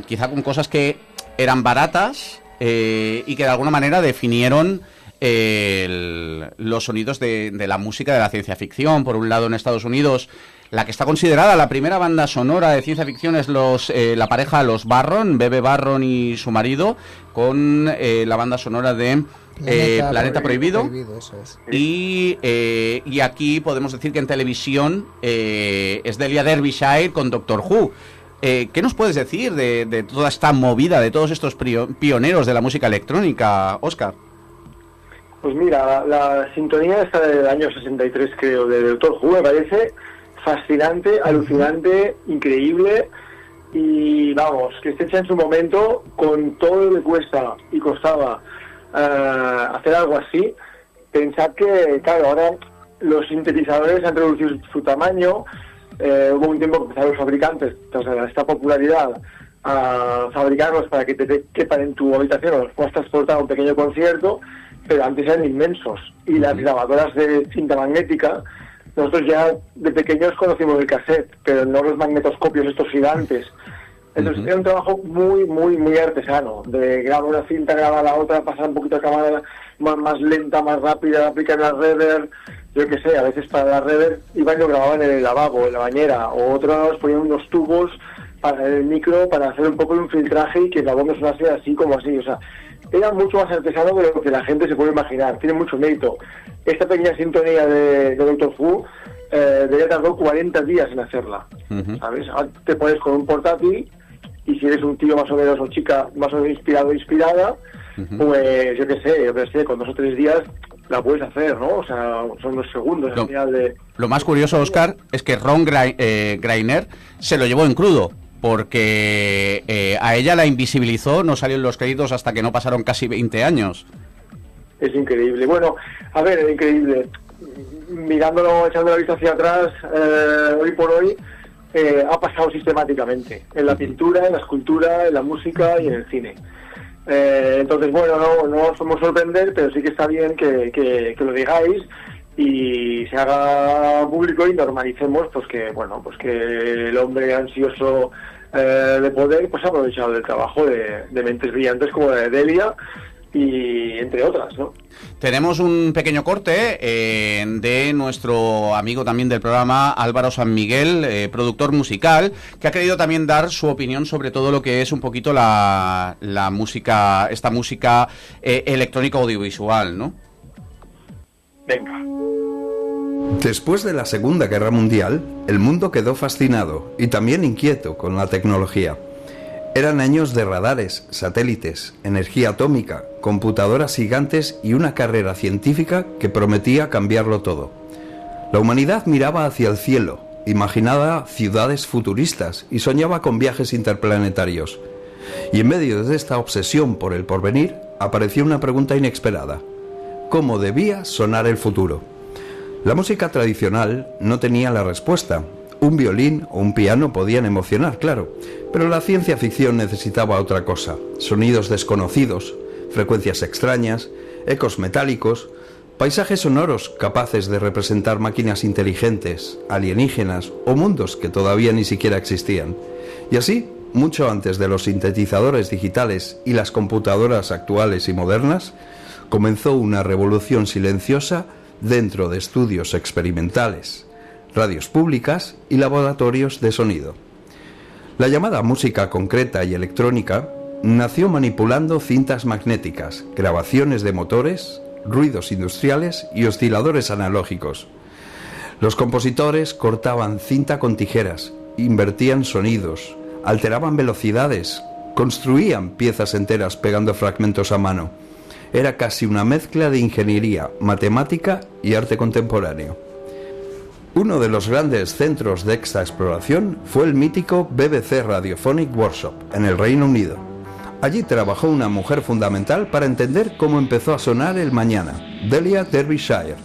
quizá con cosas que eran baratas y que de alguna manera definieron los sonidos de la música de la ciencia ficción. Por un lado, en Estados Unidos, la que está considerada la primera banda sonora de ciencia ficción es la pareja Los Barron, Bebe Barron y su marido, con la banda sonora de Planeta Prohibido. Eso es. Y aquí podemos decir que en televisión es Delia Derbyshire con Doctor Who. ¿Qué nos puedes decir de toda esta movida, de todos estos pioneros de la música electrónica, Óscar? Pues mira, la sintonía está del año 63, creo, de Doctor Who, me parece fascinante, alucinante, increíble, y vamos, que esté hecha en su momento con todo lo que cuesta y costaba hacer algo así. Pensad que, claro, ahora los sintetizadores han reducido su tamaño. Hubo un tiempo que empezaron los fabricantes, tras esta popularidad, a fabricarlos para que te quepan en tu habitación o los puedas transportar a un pequeño concierto, pero antes eran inmensos. Y las grabadoras de cinta magnética, nosotros ya de pequeños conocimos el cassette, pero no los magnetoscopios estos gigantes. Entonces era un trabajo muy, muy, muy artesano, de grabar una cinta, grabar la otra, pasar un poquito a cámara más lenta, más rápida, aplicar la reverb, yo qué sé, a veces para la reverb iban y lo grababan en el lavabo, en la bañera, o otros ponían unos tubos para el micro para hacer un poco de un filtraje y que la voz no sonase así como así, o sea, era mucho más artesano de lo que la gente se puede imaginar, tiene mucho mérito. Esta pequeña sintonía de Doctor Who debería tardar 40 días en hacerla, ¿sabes? Ahora te pones con un portátil y si eres un tío más o menos o chica más o menos inspirado o inspirada, pues yo qué sé, con 2 o 3 días la puedes hacer, ¿no? O sea, son 2 segundos al final de... Lo más curioso, Óscar, es que Ron Greiner se lo llevó en crudo, porque a ella la invisibilizó, no salió en los créditos hasta que no pasaron casi 20 años. Es increíble. Bueno, a ver, es increíble. Mirándolo, echando la vista hacia atrás, hoy por hoy, ha pasado sistemáticamente. En la pintura, en la escultura, en la música y en el cine. Entonces, bueno, no os podemos sorprender, pero sí que está bien que lo digáis y se haga público y normalicemos pues que el hombre ansioso de poder pues ha aprovechado del trabajo de mentes brillantes como la de Delia y entre otras, ¿no? Tenemos un pequeño corte de nuestro amigo también del programa, Álvaro San Miguel, productor musical, que ha querido también dar su opinión sobre todo lo que es un poquito la música, esta música electrónica audiovisual, ¿no? Venga. Después de la Segunda Guerra Mundial, el mundo quedó fascinado y también inquieto con la tecnología. Eran años de radares, satélites, energía atómica, computadoras gigantes y una carrera científica que prometía cambiarlo todo. La humanidad miraba hacia el cielo, imaginaba ciudades futuristas y soñaba con viajes interplanetarios. Y en medio de esta obsesión por el porvenir, apareció una pregunta inesperada. ¿Cómo debía sonar el futuro? La música tradicional no tenía la respuesta. Un violín o un piano podían emocionar, claro, pero la ciencia ficción necesitaba otra cosa: sonidos desconocidos, frecuencias extrañas, ecos metálicos, paisajes sonoros capaces de representar máquinas inteligentes, alienígenas o mundos que todavía ni siquiera existían. Y así, mucho antes de los sintetizadores digitales y las computadoras actuales y modernas, comenzó una revolución silenciosa dentro de estudios experimentales, radios públicas y laboratorios de sonido. La llamada música concreta y electrónica nació manipulando cintas magnéticas, grabaciones de motores, ruidos industriales y osciladores analógicos. Los compositores cortaban cinta con tijeras, invertían sonidos, alteraban velocidades, construían piezas enteras pegando fragmentos a mano. Era casi una mezcla de ingeniería, matemática y arte contemporáneo. Uno de los grandes centros de esta exploración fue el mítico BBC Radiophonic Workshop, en el Reino Unido. Allí trabajó una mujer fundamental para entender cómo empezó a sonar el mañana, Delia Derbyshire.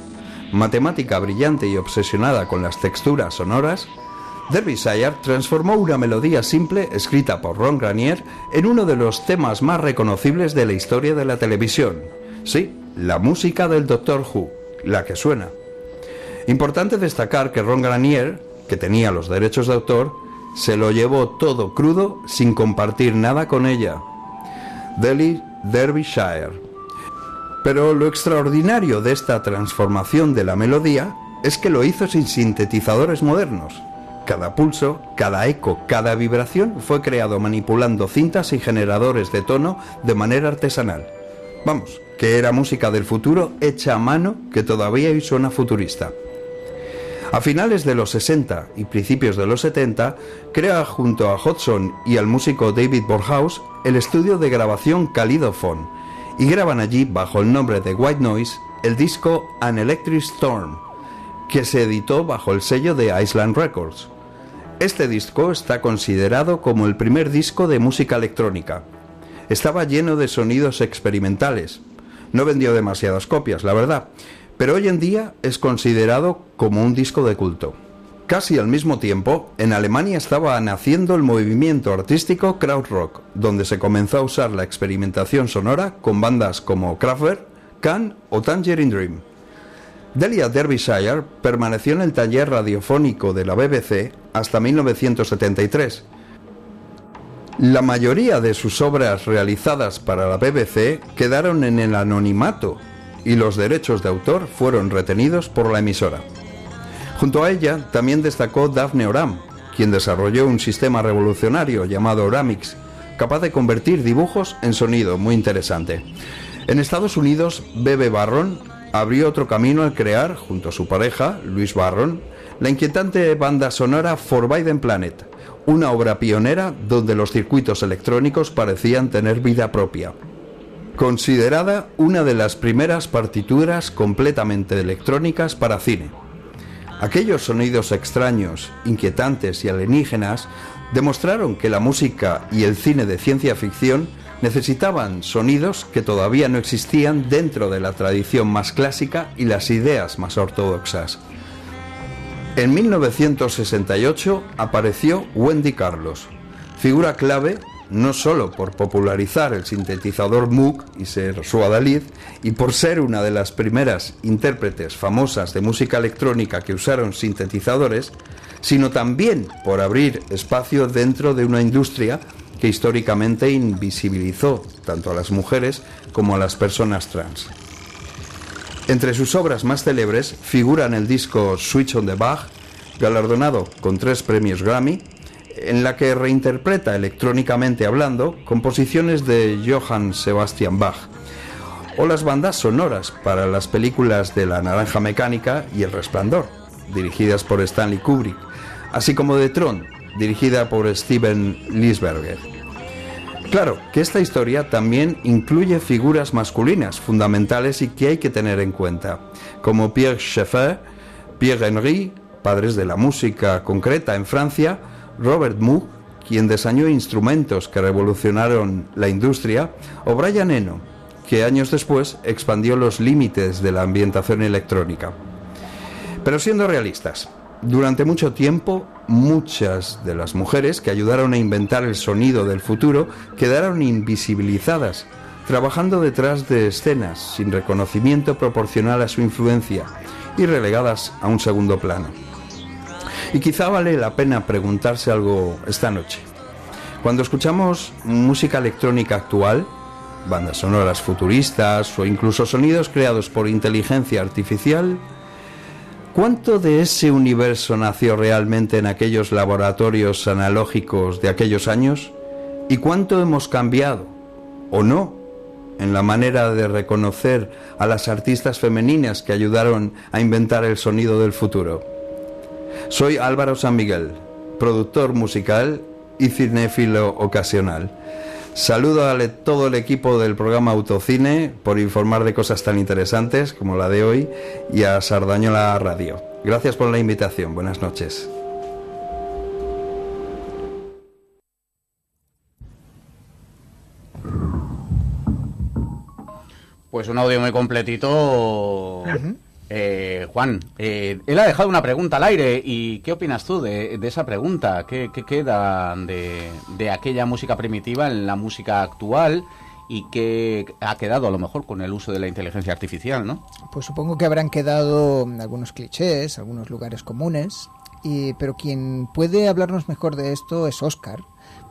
Matemática brillante y obsesionada con las texturas sonoras, Derbyshire transformó una melodía simple escrita por Ron Greiner en uno de los temas más reconocibles de la historia de la televisión. Sí, la música del Doctor Who, la que suena. Importante destacar que Ron Greiner, que tenía los derechos de autor, se lo llevó todo crudo sin compartir nada con ella. Delia Derbyshire. Pero lo extraordinario de esta transformación de la melodía es que lo hizo sin sintetizadores modernos. Cada pulso, cada eco, cada vibración fue creado manipulando cintas y generadores de tono de manera artesanal. Vamos, que era música del futuro hecha a mano que todavía hoy suena futurista. A finales de los 60 y principios de los 70, crea junto a Hodgson y al músico David Borhaus el estudio de grabación Calidophone, y graban allí, bajo el nombre de White Noise, el disco An Electric Storm, que se editó bajo el sello de Island Records. Este disco está considerado como el primer disco de música electrónica. Estaba lleno de sonidos experimentales. No vendió demasiadas copias, la verdad, pero hoy en día es considerado como un disco de culto. Casi al mismo tiempo, en Alemania estaba naciendo el movimiento artístico Krautrock, donde se comenzó a usar la experimentación sonora con bandas como Kraftwerk, Can o Tangerine Dream. Delia Derbyshire permaneció en el taller radiofónico de la BBC hasta 1973. La mayoría de sus obras realizadas para la BBC quedaron en el anonimato y los derechos de autor fueron retenidos por la emisora. Junto a ella también destacó Daphne Oram, quien desarrolló un sistema revolucionario llamado Oramix, capaz de convertir dibujos en sonido muy interesante. En Estados Unidos, Bebe Barron abrió otro camino al crear, junto a su pareja, Louise Barron, la inquietante banda sonora Forbidden Planet, una obra pionera donde los circuitos electrónicos parecían tener vida propia. considerada una de las primeras partituras completamente electrónicas para cine. Aquellos sonidos extraños, inquietantes y alienígenas demostraron que la música y el cine de ciencia ficción necesitaban sonidos que todavía no existían dentro de la tradición más clásica y las ideas más ortodoxas. En 1968 apareció Wendy Carlos, figura clave no solo por popularizar el sintetizador Moog y ser su adalid, y por ser una de las primeras intérpretes famosas de música electrónica que usaron sintetizadores, sino también por abrir espacio dentro de una industria que históricamente invisibilizó tanto a las mujeres como a las personas trans. Entre sus obras más célebres figuran el disco Switch on the Bach, galardonado con 3 premios Grammy, en la que reinterpreta electrónicamente hablando composiciones de Johann Sebastian Bach, o las bandas sonoras para las películas de La Naranja Mecánica y El Resplandor, dirigidas por Stanley Kubrick, así como de Tron, dirigida por Steven Lisberger. Claro que esta historia también incluye figuras masculinas fundamentales y que hay que tener en cuenta, como Pierre Schaeffer, Pierre Henry, padres de la música concreta en Francia, Robert Moog, quien diseñó instrumentos que revolucionaron la industria, o Brian Eno, que años después expandió los límites de la ambientación electrónica. Pero siendo realistas, durante mucho tiempo, muchas de las mujeres que ayudaron a inventar el sonido del futuro quedaron invisibilizadas, trabajando detrás de escenas sin reconocimiento proporcional a su influencia y relegadas a un segundo plano. Y quizá vale la pena preguntarse algo esta noche. Cuando escuchamos música electrónica actual, bandas sonoras futuristas o incluso sonidos creados por inteligencia artificial, ¿cuánto de ese universo nació realmente en aquellos laboratorios analógicos de aquellos años? ¿Y cuánto hemos cambiado, o no, en la manera de reconocer a las artistas femeninas que ayudaron a inventar el sonido del futuro? Soy Álvaro San Miguel, productor musical y cinéfilo ocasional. Saludo a todo el equipo del programa Autocine por informar de cosas tan interesantes como la de hoy y a Sardañola Radio. Gracias por la invitación. Buenas noches. Pues un audio muy completito. Juan, él ha dejado una pregunta al aire y ¿qué opinas tú de esa pregunta? ¿Qué queda de aquella música primitiva en la música actual y qué ha quedado a lo mejor con el uso de la inteligencia artificial, ¿no? Pues supongo que habrán quedado algunos clichés, algunos lugares comunes, pero quien puede hablarnos mejor de esto es Óscar,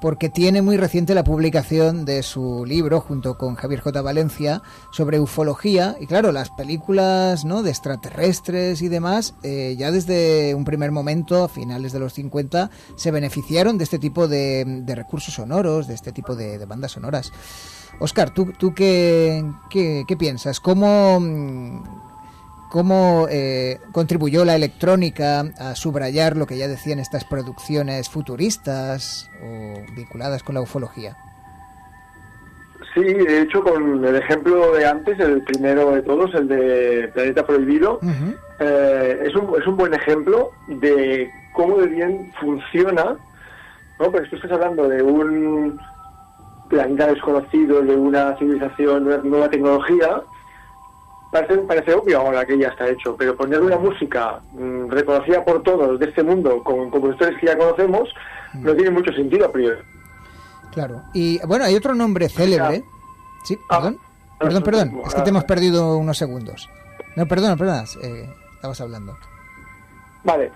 porque tiene muy reciente la publicación de su libro, junto con Javier J. Valencia, sobre ufología. Y claro, las películas, ¿no?, de extraterrestres y demás, ya desde un primer momento, a finales de los 50, se beneficiaron de este tipo de recursos sonoros, de este tipo de bandas sonoras. Óscar, ¿tú qué piensas? ¿Cómo contribuyó la electrónica a subrayar lo que ya decían estas producciones futuristas o vinculadas con la ufología? Sí, de hecho, con el ejemplo de antes, el primero de todos, el de Planeta Prohibido, es un buen ejemplo de cómo de bien funciona, ¿no? Porque tú estás hablando de un planeta desconocido, de una civilización, de una nueva tecnología. Parece obvio ahora que ya está hecho, pero poner una música reconocida por todos de este mundo con compositores que ya conocemos no tiene mucho sentido a priori. Claro, y bueno, hay otro nombre célebre. Sí, perdón. Perdón, es que te hemos perdido unos segundos. No, perdona, estabas hablando. Vale,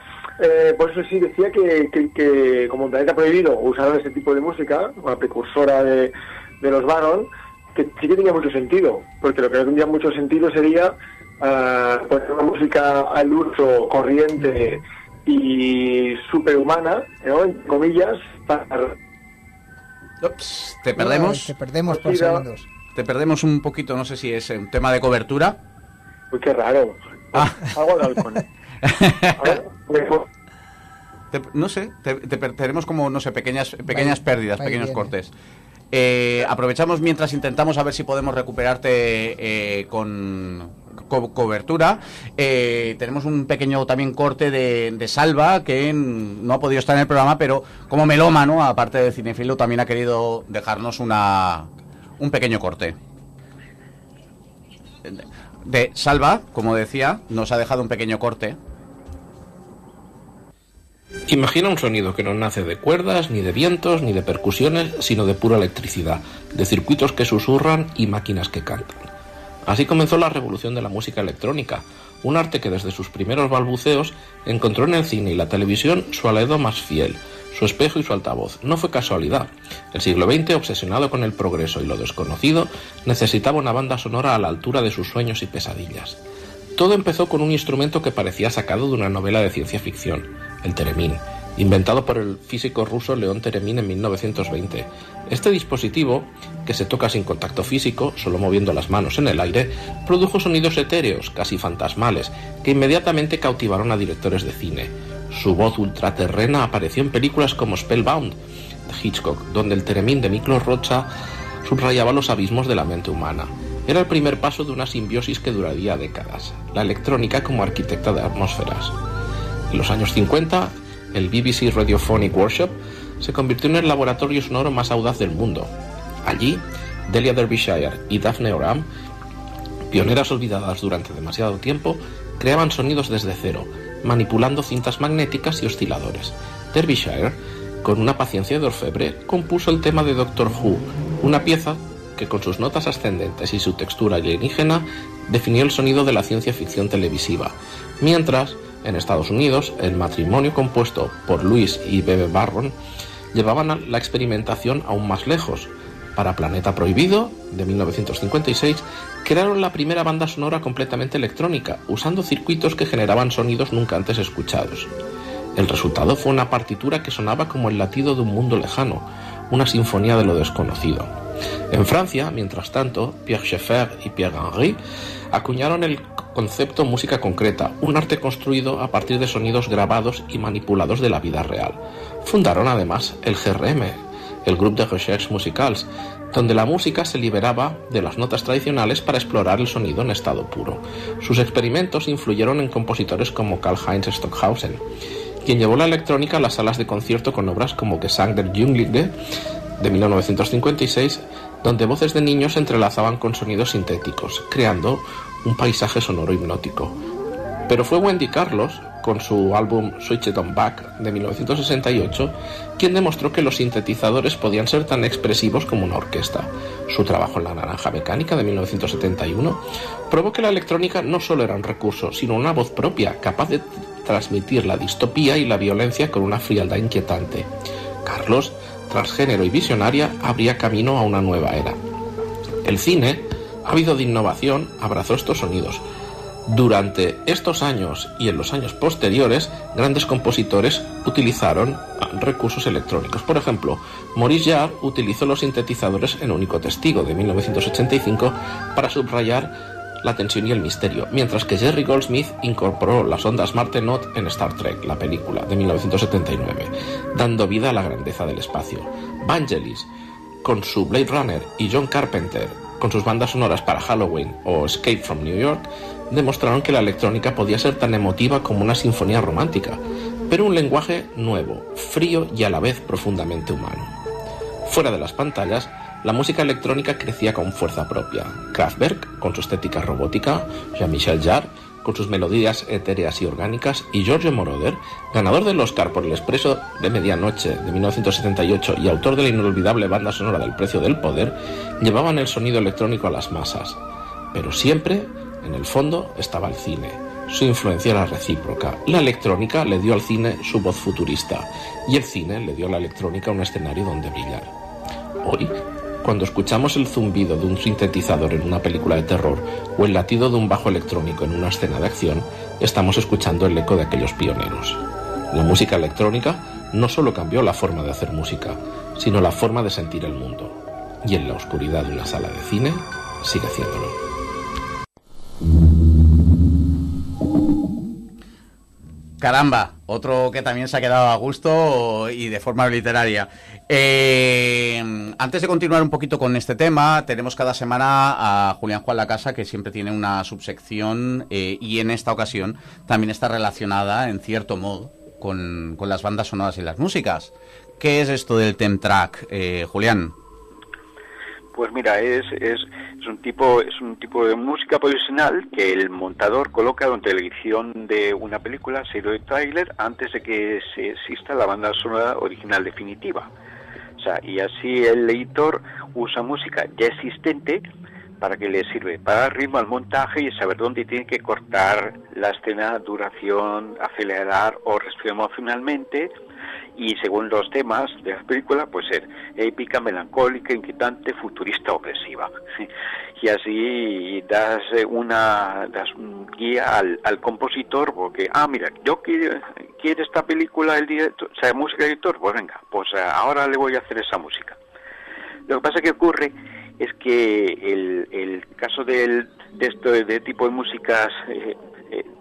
por eso sí decía que como Planeta Prohibido usaron ese tipo de música, una precursora de los Baron, que sí que tenía mucho sentido, porque lo que no tendría mucho sentido sería poner una música al uso corriente y superhumana, ¿no?, en comillas, para... Ups, te perdemos. Te perdemos por segundos. Te perdemos un poquito, no sé si es un tema de cobertura. Uy, qué raro. Algo de halcón. No sé, tenemos como, no sé, pequeñas pérdidas, pequeños cortes. Aprovechamos mientras intentamos a ver si podemos recuperarte con cobertura. Tenemos un pequeño también corte de Salva, que no ha podido estar en el programa, pero como melómano, aparte de cinefilo, también ha querido dejarnos un pequeño corte. De Salva, como decía, nos ha dejado un pequeño corte. Imagina un sonido que no nace de cuerdas, ni de vientos, ni de percusiones, sino de pura electricidad, de circuitos que susurran y máquinas que cantan. Así comenzó la revolución de la música electrónica, un arte que desde sus primeros balbuceos encontró en el cine y la televisión su aliado más fiel, su espejo y su altavoz. No fue casualidad. El siglo XX, obsesionado con el progreso y lo desconocido, necesitaba una banda sonora a la altura de sus sueños y pesadillas. Todo empezó con un instrumento que parecía sacado de una novela de ciencia ficción, el Theremin, inventado por el físico ruso León Theremin en 1920. Este dispositivo, que se toca sin contacto físico, solo moviendo las manos en el aire, produjo sonidos etéreos, casi fantasmales, que inmediatamente cautivaron a directores de cine. Su voz ultraterrena apareció en películas como Spellbound, de Hitchcock, donde el Theremin de Miklos Rocha subrayaba los abismos de la mente humana. Era el primer paso de una simbiosis que duraría décadas, la electrónica como arquitecta de atmósferas. En los años 50, el BBC Radiophonic Workshop se convirtió en el laboratorio sonoro más audaz del mundo. Allí, Delia Derbyshire y Daphne Oram, pioneras olvidadas durante demasiado tiempo, creaban sonidos desde cero, manipulando cintas magnéticas y osciladores. Derbyshire, con una paciencia de orfebre, compuso el tema de Doctor Who, una pieza que con sus notas ascendentes y su textura alienígena definió el sonido de la ciencia ficción televisiva, mientras, en Estados Unidos, el matrimonio compuesto por Louis y Bebe Barron llevaban la experimentación aún más lejos. Para Planeta Prohibido, de 1956, crearon la primera banda sonora completamente electrónica, usando circuitos que generaban sonidos nunca antes escuchados. El resultado fue una partitura que sonaba como el latido de un mundo lejano, una sinfonía de lo desconocido. En Francia, mientras tanto, Pierre Schaeffer y Pierre Henry acuñaron el concepto música concreta, un arte construido a partir de sonidos grabados y manipulados de la vida real. Fundaron además el GRM, el Groupe de Recherche Musicals, donde la música se liberaba de las notas tradicionales para explorar el sonido en estado puro. Sus experimentos influyeron en compositores como Karl-Heinz Stockhausen, quien llevó la electrónica a las salas de concierto con obras como Gesang der Jünglinge, de 1956, donde voces de niños se entrelazaban con sonidos sintéticos, creando un paisaje sonoro hipnótico. Pero fue Wendy Carlos, con su álbum Switch It On Back de 1968, quien demostró que los sintetizadores podían ser tan expresivos como una orquesta. Su trabajo en La Naranja Mecánica de 1971 probó que la electrónica no solo era un recurso, sino una voz propia, capaz de transmitir la distopía y la violencia con una frialdad inquietante. Carlos, transgénero y visionaria, abría camino a una nueva era. El cine, ávido de innovación, abrazó estos sonidos. Durante estos años y en los años posteriores, grandes compositores utilizaron recursos electrónicos. Por ejemplo, Maurice Jarre utilizó los sintetizadores en Único Testigo, de 1985, para subrayar la tensión y el misterio, mientras que Jerry Goldsmith incorporó las ondas Martenot en Star Trek, la película, de 1979, dando vida a la grandeza del espacio. Vangelis, con su Blade Runner, y John Carpenter, con sus bandas sonoras para Halloween o Escape from New York, demostraron que la electrónica podía ser tan emotiva como una sinfonía romántica, pero un lenguaje nuevo, frío y a la vez profundamente humano. Fuera de las pantallas, la música electrónica crecía con fuerza propia. Kraftwerk, con su estética robótica, Jean-Michel Jarre, con sus melodías etéreas y orgánicas, y Giorgio Moroder, ganador del Oscar por El Expreso de Medianoche de 1978 y autor de la inolvidable banda sonora del Precio del Poder, llevaban el sonido electrónico a las masas. Pero siempre, en el fondo, estaba el cine. Su influencia era recíproca. La electrónica le dio al cine su voz futurista, y el cine le dio a la electrónica un escenario donde brillar. Hoy, cuando escuchamos el zumbido de un sintetizador en una película de terror o el latido de un bajo electrónico en una escena de acción, estamos escuchando el eco de aquellos pioneros. La música electrónica no solo cambió la forma de hacer música, sino la forma de sentir el mundo. Y en la oscuridad de una sala de cine, sigue haciéndolo. Caramba, Otro que también se ha quedado a gusto y de forma literaria. Antes de continuar un poquito con este tema, tenemos cada semana a Julián Juan Lacasa, que siempre tiene una subsección y en esta ocasión también está relacionada, en cierto modo, con las bandas sonoras y las músicas. ¿Qué es esto del theme track, Julián? Pues mira, es un tipo de música profesional que el montador coloca durante la edición de una película, serie de tráiler, antes de que se exista la banda sonora original definitiva. O sea, y así el editor usa música ya existente para que le sirve para dar ritmo al montaje y saber dónde tiene que cortar la escena, duración, acelerar o respirar emocionalmente, y según los temas de la película, pues ser épica, melancólica, inquietante, futurista, opresiva. Y así das un guía al compositor, porque, mira, yo quiero esta película, el director, o sea, música editor, pues venga, pues ahora le voy a hacer esa música. Lo que pasa que ocurre es que el caso de este tipo de músicas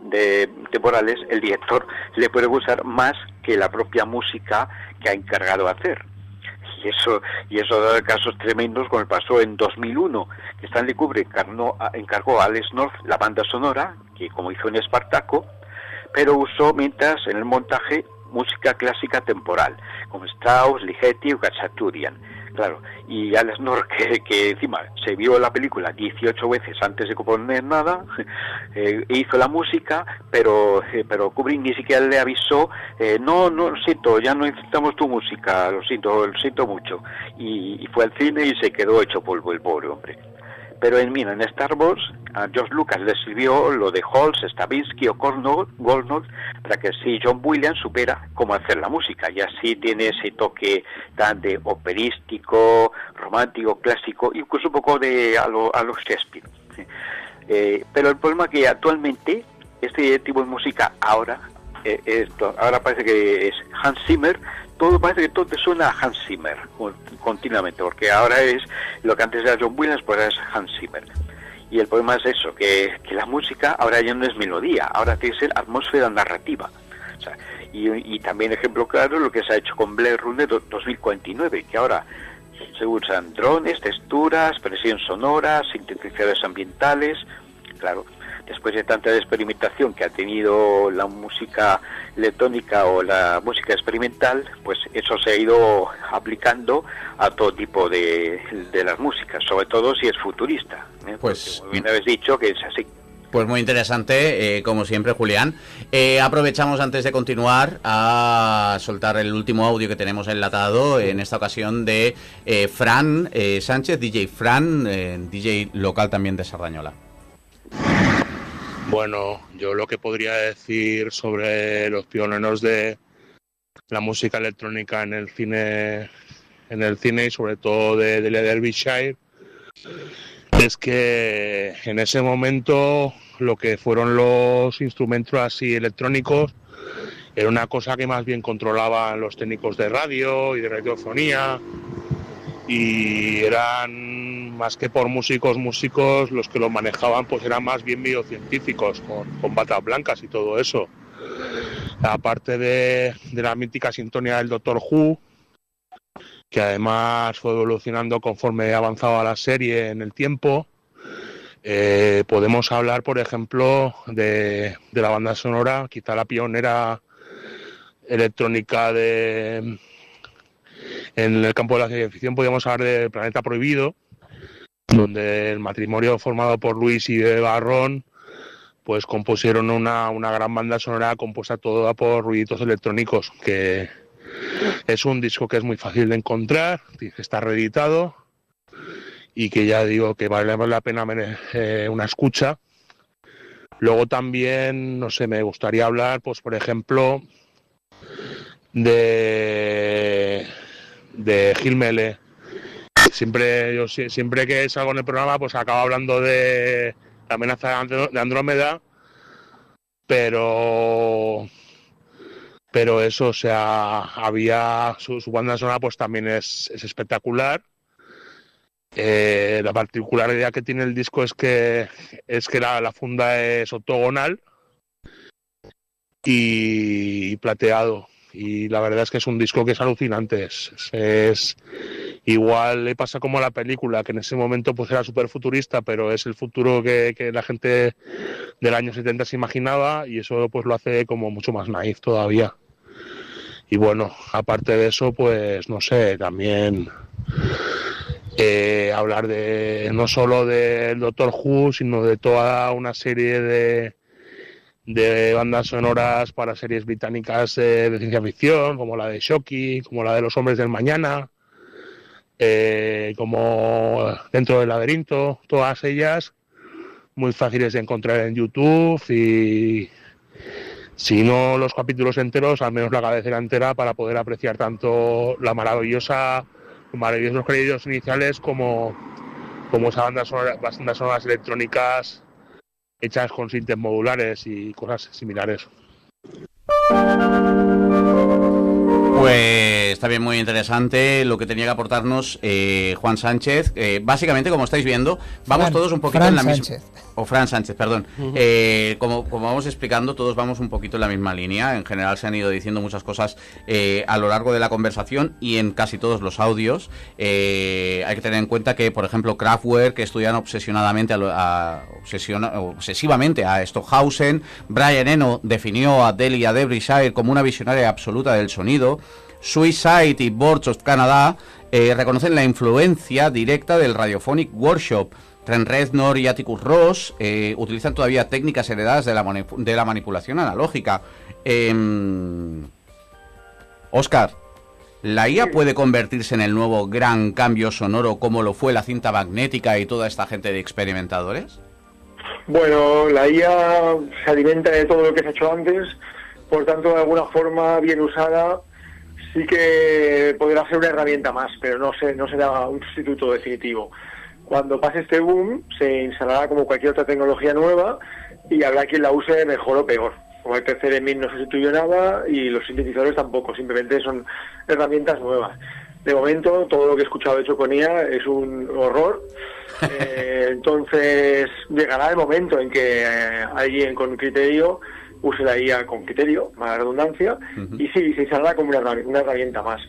de temporales, el director le puede gustar más que la propia música que ha encargado de hacer. Y eso da casos tremendos, como pasó en 2001, que Stanley Kubrick encargó a Alex North la banda sonora, que como hizo en Espartaco, pero usó mientras en el montaje música clásica temporal, como Strauss, Ligeti o Khachaturian. Claro, y Alex North, que encima se vio la película 18 veces antes de componer nada, hizo la música, pero Kubrick ni siquiera le avisó, no, lo siento, ya no necesitamos tu música, lo siento mucho. Y fue al cine y se quedó hecho polvo el pobre hombre. Pero en Star Wars, a George Lucas le sirvió lo de Holst, Stravinsky o Goldnote para que así John Williams supiera cómo hacer la música, y así tiene ese toque tan de operístico, romántico, clásico, incluso un poco a lo Shakespeare. Pero el problema es que actualmente este tipo de música ahora parece que es Hans Zimmer. Parece que todo te suena a Hans Zimmer continuamente, porque ahora es lo que antes era John Williams, pues ahora es Hans Zimmer. Y el problema es eso, que la música ahora ya no es melodía, ahora tiene que ser atmósfera narrativa. O sea, y también ejemplo claro lo que se ha hecho con Blade Runner 2049, que ahora se usan drones, texturas, presión sonora, sintetizadores ambientales. Claro, después de tanta experimentación que ha tenido la música electrónica o la música experimental, pues eso se ha ido aplicando a todo tipo de las músicas, sobre todo si es futurista. Pues bien habéis dicho que es así. Pues muy interesante, como siempre, Julián. Aprovechamos antes de continuar a soltar el último audio que tenemos enlatado, en esta ocasión de Fran Sánchez, DJ Fran, DJ local también de Sardañola. Bueno, yo lo que podría decir sobre los pioneros de la música electrónica en el cine y sobre todo de Derbyshire, es que en ese momento lo que fueron los instrumentos así electrónicos era una cosa que más bien controlaban los técnicos de radio y de radiofonía, y eran más que por músicos los que lo manejaban, pues eran más bien biocientíficos con batas blancas y todo eso. Aparte de la mítica sintonía del Doctor Who, que además fue evolucionando conforme avanzaba la serie en el tiempo, podemos hablar, por ejemplo, de la banda sonora, quizá la pionera electrónica en el campo de la ciencia ficción. Podríamos hablar de Planeta Prohibido, donde el matrimonio formado por Luis y Eva Ron pues compusieron una gran banda sonora compuesta toda por ruiditos electrónicos, que es un disco que es muy fácil de encontrar, que está reeditado y que ya digo que vale la pena una escucha. Luego también, no sé, me gustaría hablar, pues por ejemplo, de Gil Mele. Siempre que salgo en el programa, pues acabo hablando de La amenaza de Andrómeda, pero eso, o sea, había su banda sonora, pues también es espectacular. La particularidad que tiene el disco es que la funda es octogonal y plateado. Y la verdad es que es un disco que es alucinante. Es igual le pasa como a la película, que en ese momento pues era súper futurista, pero es el futuro que la gente del año 70 se imaginaba, y eso pues lo hace como mucho más naif todavía. Y bueno, aparte de eso, pues no sé, también hablar de no solo del Doctor Who, sino de toda una serie de bandas sonoras para series británicas de ciencia ficción, como la de Shocky, como la de Los Hombres del Mañana, como Dentro del Laberinto, todas ellas muy fáciles de encontrar en YouTube, y si no los capítulos enteros, al menos la cabecera entera, para poder apreciar tanto los maravillosos créditos iniciales como esas bandas sonoras electrónicas hechas con sintes modulares y cosas similares. Pues también muy interesante lo que tenía que aportarnos Juan Sánchez. Básicamente, como estáis viendo, vamos todos un poquito en la misma... O Fran Sánchez, perdón. Como vamos explicando, todos vamos un poquito en la misma línea. En general se han ido diciendo muchas cosas a lo largo de la conversación y en casi todos los audios. Hay que tener en cuenta que, por ejemplo, Kraftwerk, que estudian obsesivamente a Stockhausen. Brian Eno definió a Delia Derbyshire como una visionaria absoluta del sonido. Suicide y Boards of Canada reconocen la influencia directa del Radiophonic Workshop. Trent Reznor y Atticus Ross utilizan todavía técnicas heredadas de la manipulación analógica. Oscar, ¿la IA puede convertirse en el nuevo gran cambio sonoro como lo fue la cinta magnética y toda esta gente de experimentadores? Bueno, la IA se alimenta de todo lo que se ha hecho antes, por tanto, de alguna forma, bien usada, sí que podrá ser una herramienta más, pero no será un sustituto definitivo. Cuando pase este boom, se instalará como cualquier otra tecnología nueva y habrá quien la use mejor o peor. Como el PC no sustituye nada y los sintetizadores tampoco, simplemente son herramientas nuevas. De momento, todo lo que he escuchado hecho con IA es un horror. Entonces, llegará el momento en que alguien con criterio use la IA con criterio, mala redundancia, y sí, se instalará como una herramienta más.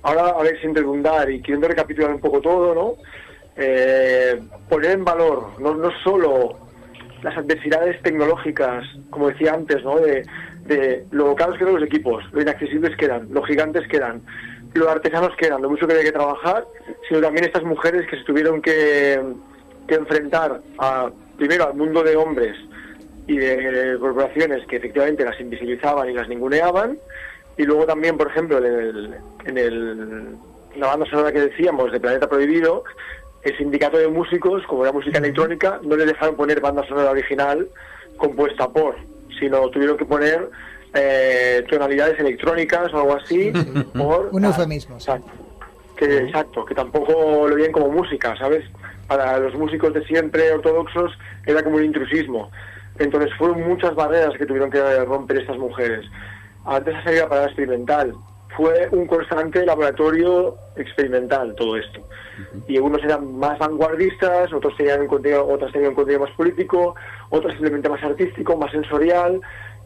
Ahora, a ver, sin redundar y queriendo recapitular un poco todo, ¿no? Poner en valor no solo las adversidades tecnológicas, como decía antes, ¿no? de lo caros que eran los equipos, lo inaccesibles que eran, lo gigantes que eran, lo artesanos que eran, lo mucho que había que trabajar, sino también estas mujeres que se tuvieron que enfrentar primero al mundo de hombres y de corporaciones que efectivamente las invisibilizaban y las ninguneaban, y luego también, por ejemplo, en la banda sonora que decíamos de Planeta Prohibido, el sindicato de músicos, como era música electrónica, no le dejaron poner banda sonora original compuesta por, sino tuvieron que poner tonalidades electrónicas o algo así. Por, un eufemismo. Exacto, que tampoco lo veían como música, ¿sabes? Para los músicos de siempre ortodoxos era como un intrusismo. Entonces fueron muchas barreras que tuvieron que romper estas mujeres. Antes se salía para experimental. Fue un constante laboratorio experimental todo esto. Y unos eran más vanguardistas, otras tenían un contenido más político, otras simplemente más artístico, más sensorial,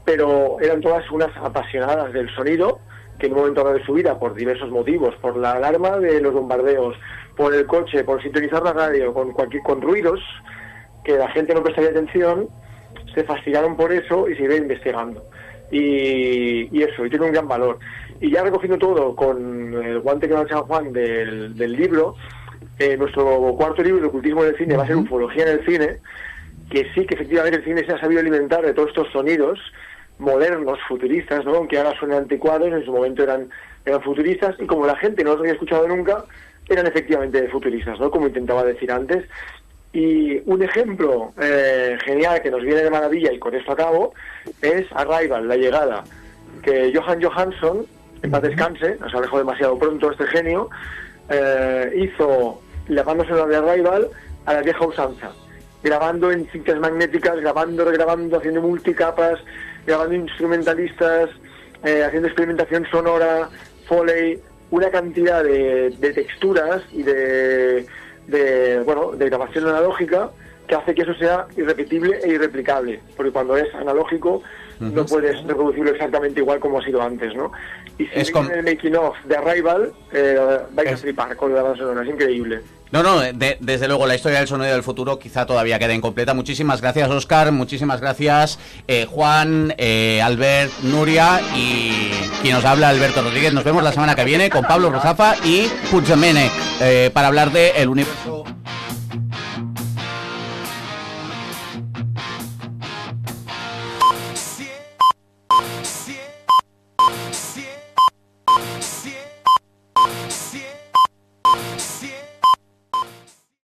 pero eran todas unas apasionadas del sonido, que en un momento dado de su vida, por diversos motivos, por la alarma de los bombardeos, por el coche, por sintonizar la radio, con ruidos, que la gente no prestaría atención, se fascinaron por eso y se iba investigando. Y eso, y tiene un gran valor. Y ya recogiendo todo con el guante que me ha echado Juan del libro, nuestro cuarto libro, El ocultismo del cine, va a ser Ufología en el cine, que sí que efectivamente el cine se ha sabido alimentar de todos estos sonidos modernos, futuristas, ¿no? Aunque ahora suenan anticuados, en su momento eran futuristas, y como la gente no los había escuchado nunca, eran efectivamente futuristas, ¿no? Como intentaba decir antes. Y un ejemplo genial que nos viene de maravilla, y con esto acabo, es Arrival, La Llegada, que Johan Johansson, en paz descanse, nos ha dejado demasiado pronto este genio, hizo la banda sonora de Arrival a la vieja usanza, grabando en cintas magnéticas, grabando, regrabando, haciendo multicapas, grabando instrumentalistas, haciendo experimentación sonora, Foley, una cantidad de texturas y de grabación analógica que hace que eso sea irrepetible e irreplicable, porque cuando es analógico no puedes reproducirlo exactamente igual como ha sido antes, ¿no? Y si veis el making of de Arrival, vais a flipar con la banda sonora, es increíble. No, desde luego la historia del sonido del futuro quizá todavía queda incompleta. Muchísimas gracias, Óscar, muchísimas gracias, Juan, Albert, Nuria y quien nos habla, Alberto Rodríguez. Nos vemos la semana que viene con Pablo Rozafa y Puigdemene para hablar de el universo